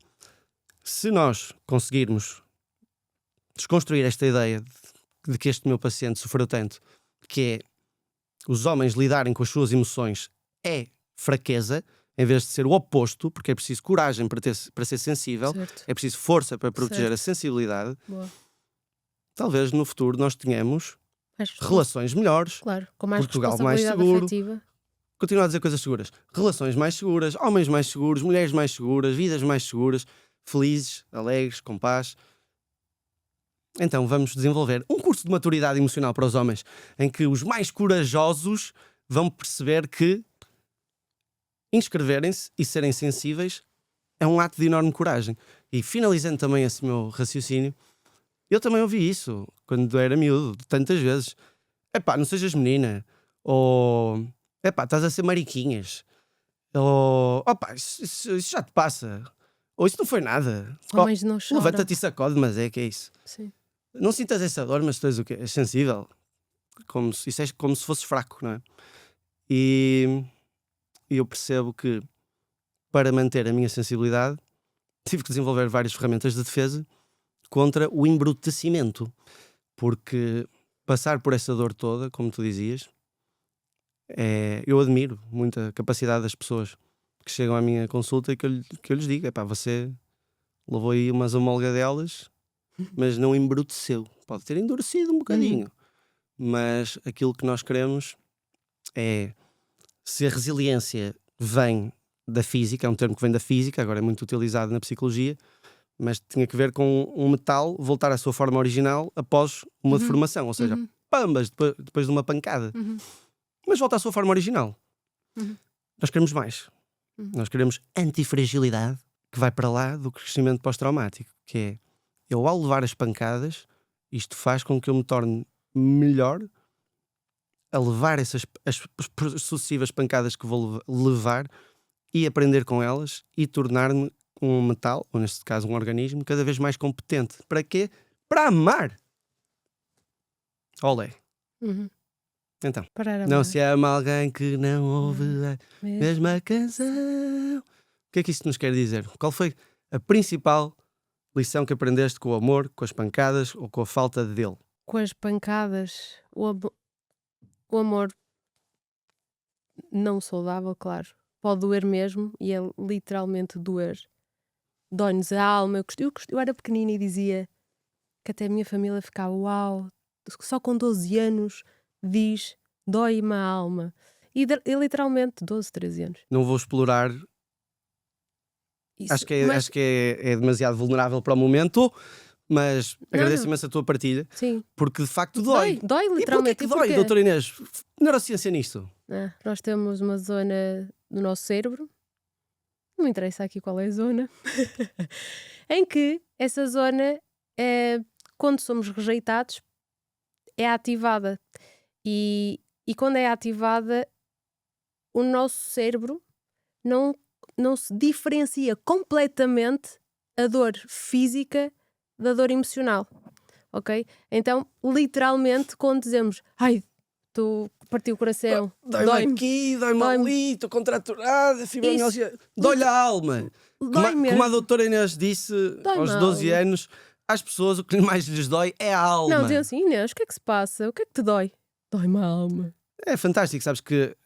se nós conseguirmos desconstruir esta ideia de que este meu paciente sofreu tanto, que é os homens lidarem com as suas emoções é fraqueza, em vez de ser o oposto, porque é preciso coragem para ser sensível, Certo. é preciso força para proteger Certo. a sensibilidade, Boa. talvez no futuro nós tenhamos Mais relações melhores, Claro, com mais Portugal mais responsabilidade seguro. afetiva. continuar a dizer coisas seguras, relações mais seguras, homens mais seguros, mulheres mais seguras, vidas mais seguras, felizes, alegres, com paz. Então vamos desenvolver um curso de maturidade emocional para os homens, em que os mais corajosos vão perceber que inscreverem-se e serem sensíveis é um ato de enorme coragem. E finalizando também esse meu raciocínio, eu também ouvi isso quando era miúdo, tantas vezes. Epá, não sejas menina. Ou, epá, estás a ser mariquinhas. Ou, opá, isso já te passa. Ou isso não foi nada. Homens não choram. Levanta-te e sacode, mas é que é isso. Sim. Não sintas essa dor, mas tu és o quê? És sensível. Isso é como se fosses fraco, não é? E eu percebo que, para manter a minha sensibilidade, tive que desenvolver várias ferramentas de defesa contra o embrutecimento. Porque passar por essa dor toda, como tu dizias, eu admiro muito a capacidade das pessoas que chegam à minha consulta e que eu lhes digo, epá, você levou aí umas amolgadelas, mas não embruteceu. Pode ter endurecido um bocadinho. Mas aquilo que nós queremos é, se a resiliência vem da física, é um termo que vem da física, agora é muito utilizado na psicologia, mas tinha que ver com um metal voltar à sua forma original após uma deformação, ou seja, pambas depois de uma pancada. Mas volta à sua forma original. Nós queremos mais. Nós queremos antifragilidade, que vai para lá do crescimento pós-traumático, que é, eu ao levar as pancadas, isto faz com que eu me torne melhor a levar as sucessivas pancadas que vou levar e aprender com elas e tornar-me um metal, ou neste caso um organismo, cada vez mais competente. Para quê? Para amar! Olé! Então, Parar a não amar. se ama alguém que não ouve a mesma canção. O que é que isto nos quer dizer? Qual foi a principal lição que aprendeste com o amor, com as pancadas ou com a falta dele? Com as pancadas, o amor não saudável, claro, pode doer mesmo e é literalmente doer. Dói-nos a alma. Eu era pequenina e dizia que até a minha família ficava, uau, só com 12 anos diz, dói-me a alma. E literalmente 12, 13 anos. Não vou explorar, Isso, acho que mas- é demasiado vulnerável para o momento, mas agradeço imenso a tua partilha, Sim, porque de facto dói. dói E porquê literalmente. que E dói, porquê? doutora Inês? Neurociência nisto? Nós temos uma zona do nosso cérebro, não me interessa aqui qual é a zona, em que essa zona, quando somos rejeitados, é ativada. E quando é ativada, o nosso cérebro não se diferencia completamente a dor física da dor emocional. Ok? Então, literalmente, quando dizemos, ai, tu partiu o coração, Dói-me aqui, dói-me ali, estou contraturada, fibromialgia. Dói-lhe a alma. Dói mesmo. Como a doutora Inês disse Dói-me aos a 12 alma. anos, às pessoas o que mais lhes dói é a alma. Não, diziam assim, Inês, o que é que se passa? O que é que te dói? Dói-me a alma. É fantástico, sabes que...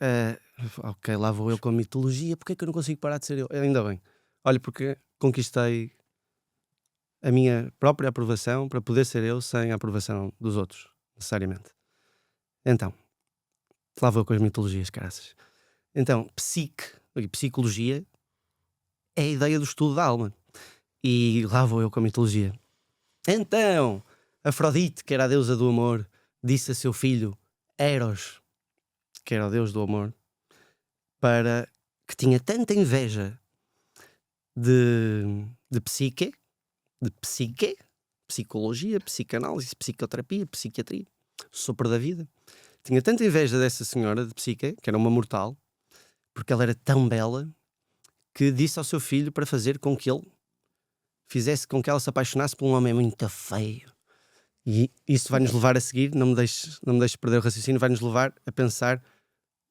ok, lá vou eu com a mitologia, porque é que eu não consigo parar de ser eu? Ainda bem. Olha, porque conquistei a minha própria aprovação para poder ser eu sem a aprovação dos outros, necessariamente. Então, lá vou com as mitologias, caraças. Então, psicologia é a ideia do estudo da alma. E lá vou eu com a mitologia. Então, Afrodite, que era a deusa do amor, disse a seu filho Eros, que era o deus do amor, para que tinha tanta inveja de psicologia, psicanálise, psicoterapia, psiquiatria, sopro da vida. Tinha tanta inveja dessa senhora de Psique, que era uma mortal, porque ela era tão bela, que disse ao seu filho para fazer com que ele fizesse com que ela se apaixonasse por um homem muito feio. E isso vai-nos levar a seguir, não me deixes perder o raciocínio, vai-nos levar a pensar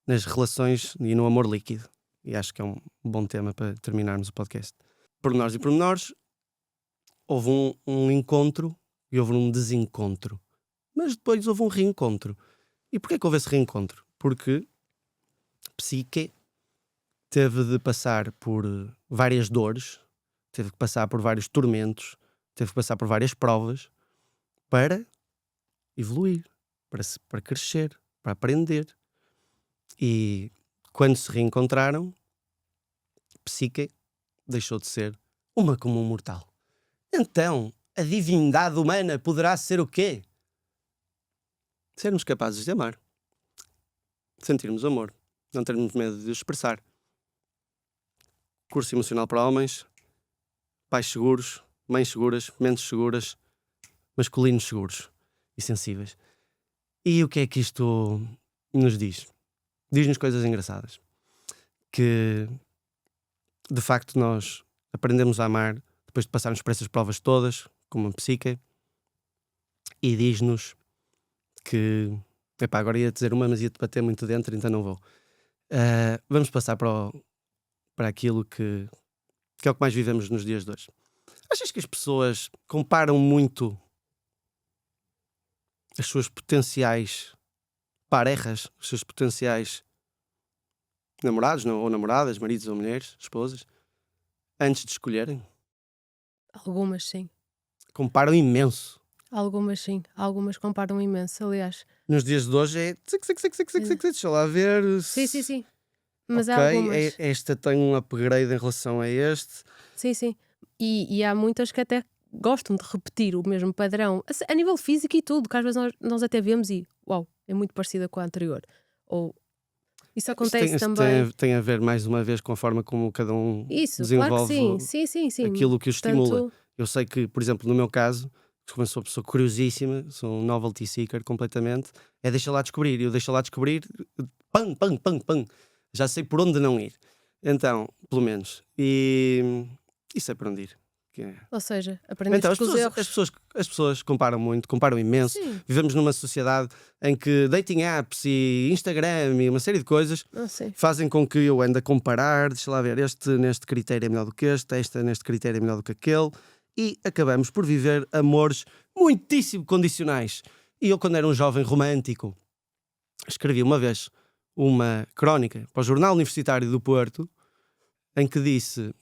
nas relações e no amor líquido. E acho que é um bom tema para terminarmos o podcast. Pormenores e pormenores, houve um encontro e houve um desencontro. Mas depois houve um reencontro. E porquê que houve esse reencontro? Porque Psique teve de passar por várias dores, teve que passar por vários tormentos, teve que passar por várias provas para evoluir, para crescer, para aprender. E quando se reencontraram, Psique deixou de ser uma como um mortal. Então, a divindade humana poderá ser o quê? Sermos capazes de amar. Sentirmos amor. Não termos medo de expressar. Curso emocional para homens. Pais seguros. Mães seguras. Mentes seguras. Masculinos seguros. E sensíveis. E o que é que isto nos diz? Diz-nos coisas engraçadas. Que, de facto, nós aprendemos a amar depois de passarmos por essas provas todas, como a Psique. E diz-nos que... Epá, agora ia dizer uma, mas ia-te bater muito dentro, então não vou. Vamos passar para aquilo que é o que mais vivemos nos dias de hoje. Achas que as pessoas comparam muito as suas potenciais parejas, os seus potenciais namorados ou namoradas, maridos ou mulheres, esposas, antes de escolherem? Algumas sim. Comparam imenso. Algumas sim. Algumas comparam imenso, aliás. Nos dias de hoje é... Deixa lá ver... Sim. Mas há Ok, algumas. esta tem um upgrade em relação a este. Sim. E há muitas que até gostam de repetir o mesmo padrão, a nível físico e tudo, que às vezes nós até vemos e, uau, é muito parecida com a anterior. Ou isso acontece também. Tem a ver, mais uma vez, com a forma como cada um Isso, desenvolve claro que sim. aquilo que o estimula. Portanto, Eu sei que, por exemplo, no meu caso, como sou uma pessoa curiosíssima, sou um novelty seeker completamente, é deixa lá descobrir. E eu deixo lá descobrir, pam, já sei por onde não ir. Então, pelo menos. E sei por onde ir. ou seja, aprendeste Então, com os erros. as pessoas comparam muito, comparam imenso. Sim. Vivemos numa sociedade em que dating apps e Instagram e uma série de coisas fazem com que eu ande a comparar, deixa lá ver, este neste critério é melhor do que este, esta neste critério é melhor do que aquele, e acabamos por viver amores muitíssimo condicionais. E eu, quando era um jovem romântico, escrevi uma vez uma crónica para o Jornal Universitário do Porto, em que disse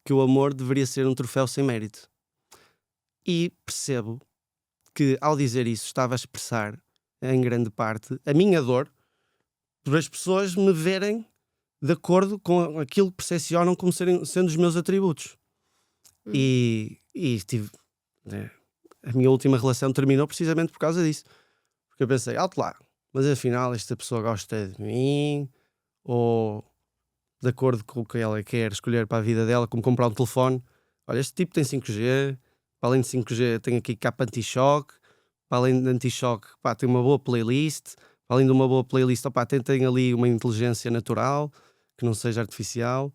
que o amor deveria ser um troféu sem mérito. E percebo que, ao dizer isso, estava a expressar, em grande parte, a minha dor por as pessoas me verem de acordo com aquilo que percepcionam como sendo os meus atributos. E tive... a minha última relação terminou precisamente por causa disso. Porque eu pensei, alto lá, mas afinal esta pessoa gosta de mim, ou de acordo com o que ela quer escolher para a vida dela, como comprar um telefone. Olha, este tipo tem 5G, para além de 5G tem aqui capa anti-choque, para além de anti-choque, pá, tem uma boa playlist, para além de uma boa playlist, opá, tem ali uma inteligência natural, que não seja artificial.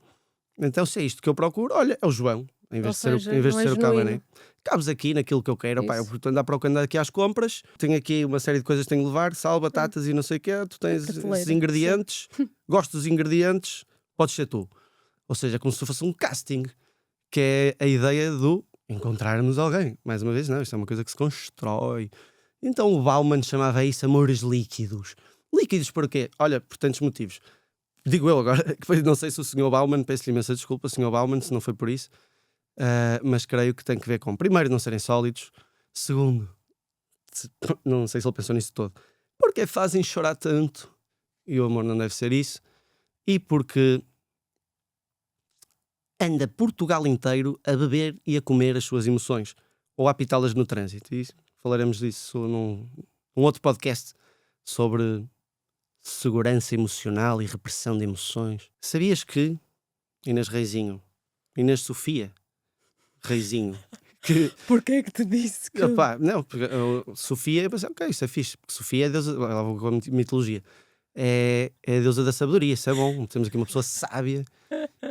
Então, se é isto que eu procuro, olha, é o João, em vez de ser o Camané. Cabes aqui naquilo que eu quero, opá, eu estou a andar aqui às compras, tenho aqui uma série de coisas que tenho que levar, sal, batatas e não sei o quê, tu tens esses ingredientes, gosto dos ingredientes, podes ser tu. Ou seja, como se fosse um casting, que é a ideia do encontrarmos alguém. Mais uma vez, não, isto é uma coisa que se constrói. Então o Bauman chamava isso amores líquidos. Líquidos porquê? Olha, por tantos motivos. Digo eu agora, que não sei se o Sr. Bauman, peço-lhe imensa desculpa, Sr. Bauman, se não foi por isso, mas creio que tem que ver com, primeiro, não serem sólidos, segundo, não sei se ele pensou nisso todo, porque fazem chorar tanto, e o amor não deve ser isso, e porque anda Portugal inteiro a beber e a comer as suas emoções, ou a apitá-las no trânsito, e falaremos disso num outro podcast sobre segurança emocional e repressão de emoções. Sabias que Inês Sofia Reizinho, que Porquê que te disse que... opá, não, porque, Sofia, eu pensei, ok, isso é fixe, porque Sofia é a deusa, lá vou com a mitologia, é a deusa da sabedoria, isso é bom. Temos aqui uma pessoa sábia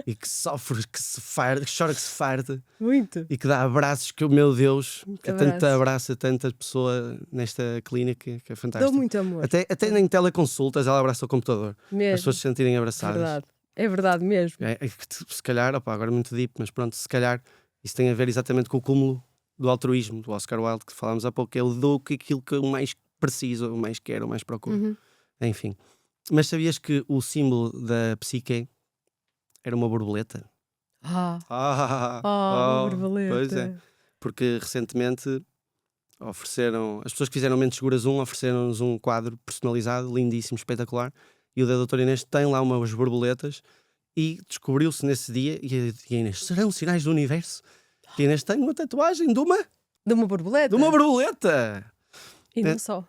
e que sofre, que se farda, que chora, que se farda Muito. e que dá abraços que, meu Deus, que tanto Abraços. abraça tanta pessoa nesta clínica, que é Dou fantástico. muito amor. Até em teleconsultas ela abraça o computador, as Mesmo. pessoas se sentirem abraçadas. Verdade. É verdade mesmo. É que se calhar, opá, agora é muito deep, mas pronto, se calhar isso tem a ver exatamente com o cúmulo do altruísmo do Oscar Wilde, que falámos há pouco, que é o dou que aquilo que eu mais preciso, eu mais quero, eu mais procuro. Uhum. Enfim. Mas sabias que o símbolo da psique era uma borboleta? Uma Pois é. borboleta. Porque recentemente as pessoas que fizeram Mentes Seguras 1 ofereceram-nos um quadro personalizado, lindíssimo, espetacular, e o da doutora Inês tem lá umas borboletas e descobriu-se nesse dia, e a Inês, serão sinais do universo? Que a Inês tem uma tatuagem de uma borboleta. De uma borboleta! E não só.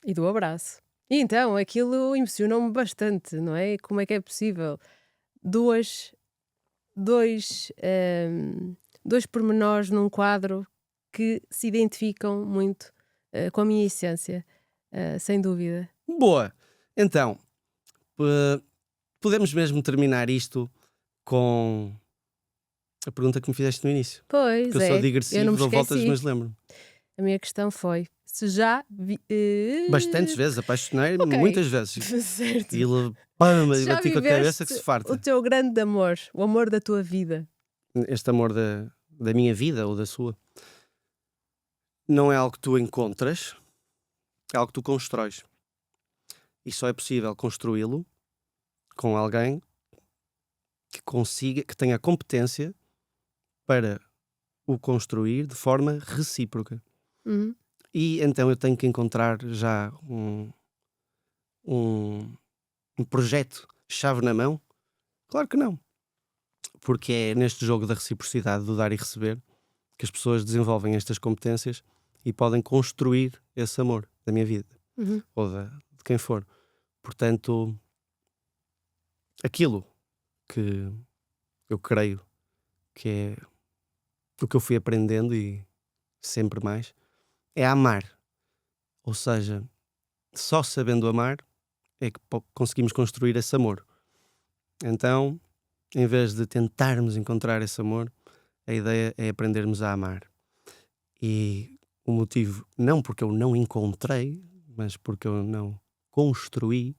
E do abraço. E então, aquilo emocionou-me bastante, não é? Como é que é possível dois pormenores num quadro que se identificam muito com a minha essência, sem dúvida. Boa! Então, podemos mesmo terminar isto com a pergunta que me fizeste no início. Pois Porque eu sou digressivo, dou voltas, mas lembro-me. A minha questão foi, se já... Bastantes vezes, apaixonei-me Ok. muitas vezes. Certo. E ele, pama, Se já bati com a cabeça que se viveste farta. o teu grande amor, o amor da tua vida. Este amor da minha vida ou da sua não é algo que tu encontras, é algo que tu constróis. E só é possível construí-lo com alguém que consiga, que tenha competência para o construir de forma recíproca. Uhum. E então eu tenho que encontrar já um projeto chave na mão? Claro que não. Porque é neste jogo da reciprocidade, do dar e receber, que as pessoas desenvolvem estas competências e podem construir esse amor da minha vida. Uhum. Ou de quem for. Portanto, aquilo que eu creio que é o que eu fui aprendendo e sempre mais, é amar. Ou seja, só sabendo amar é que conseguimos construir esse amor. Então, em vez de tentarmos encontrar esse amor, a ideia é aprendermos a amar. E o motivo, não porque eu não encontrei, mas porque eu não construí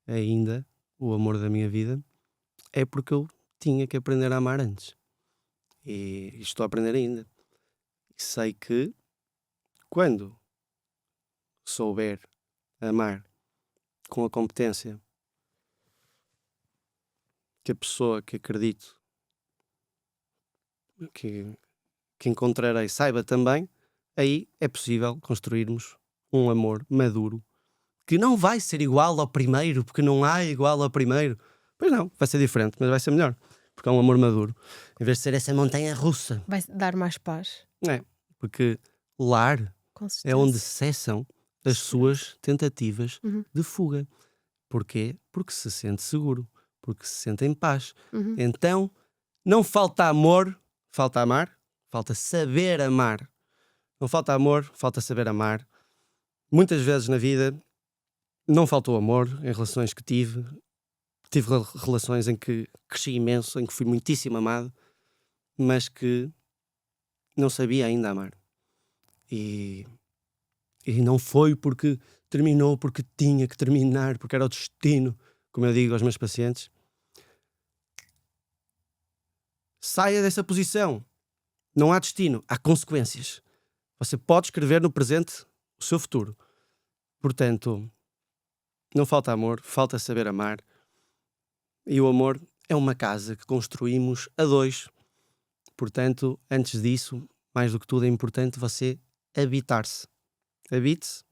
ainda o amor da minha vida, é porque eu tinha que aprender a amar antes. E estou a aprender ainda. E sei que quando souber amar com a competência que a pessoa que acredito que encontrarei saiba também, aí é possível construirmos um amor maduro que não vai ser igual ao primeiro, porque não há igual ao primeiro. Pois não, vai ser diferente, mas vai ser melhor, porque é um amor maduro, em vez de ser essa montanha russa. Vai dar mais paz. É, porque lar é onde cessam as suas tentativas de fuga. Porquê? Porque se sente seguro, porque se sente em paz. Então, não falta amor, falta amar, falta saber amar. Não falta amor, falta saber amar. Muitas vezes na vida não faltou amor em relações que tive. Tive relações em que cresci imenso, em que fui muitíssimo amado, mas que não sabia ainda amar. E não foi porque terminou, porque tinha que terminar, porque era o destino, como eu digo aos meus pacientes. Saia dessa posição. Não há destino, há consequências. Você pode escrever no presente o seu futuro. Portanto, não falta amor, falta saber amar. E o amor é uma casa que construímos a dois. Portanto, antes disso, mais do que tudo, é importante você habitar-se. Habite-se.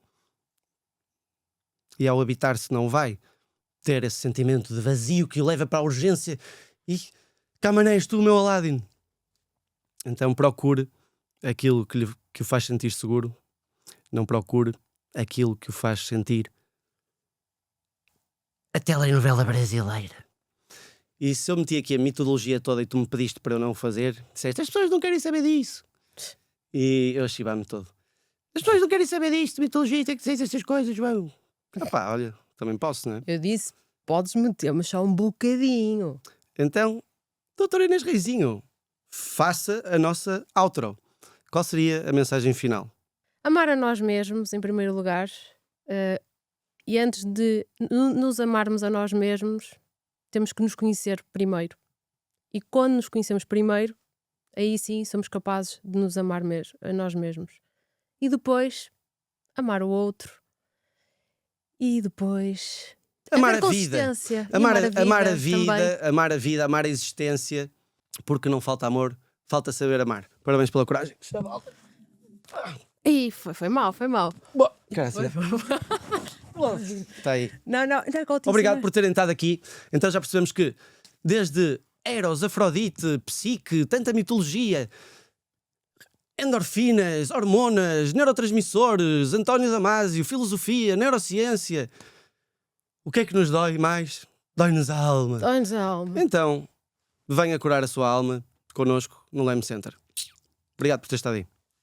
E ao habitar-se não vai ter esse sentimento de vazio que o leva para a urgência. E cá maneias tu, meu Aladdin. Então procure aquilo que o faz sentir seguro. Não procure aquilo que o faz sentir a telenovela brasileira. E se eu meti aqui a metodologia toda e tu me pediste para eu não o fazer, disseste, as pessoas não querem saber disso. E eu chibar-me todo. As pessoas não querem saber disto, metodologia, tem que dizer estas coisas, João. Opá, olha, também posso, não é? Eu disse, podes meter, mas só um bocadinho. Então, doutora Inês Reizinho, faça a nossa outro. Qual seria a mensagem final? Amar a nós mesmos, em primeiro lugar. E antes de nos amarmos a nós mesmos, temos que nos conhecer primeiro. E quando nos conhecemos primeiro, aí sim somos capazes de nos amar a nós mesmos. E depois, amar o outro. E depois... Amar haver a vida. consistência. E Amar a também. vida, amar a existência, porque não falta amor, falta saber amar. Parabéns pela coragem. Ih, foi mal, foi mal. Graças. Está aí. Não, Obrigado por terem estado aqui. Então já percebemos que desde Eros, Afrodite, Psique, tanta mitologia, endorfinas, hormonas, neurotransmissores, António Damasio, filosofia, neurociência. O que é que nos dói mais? Dói-nos a alma. Dói-nos a alma. Então, venha curar a sua alma connosco no Leme Center. Obrigado por ter estado aí.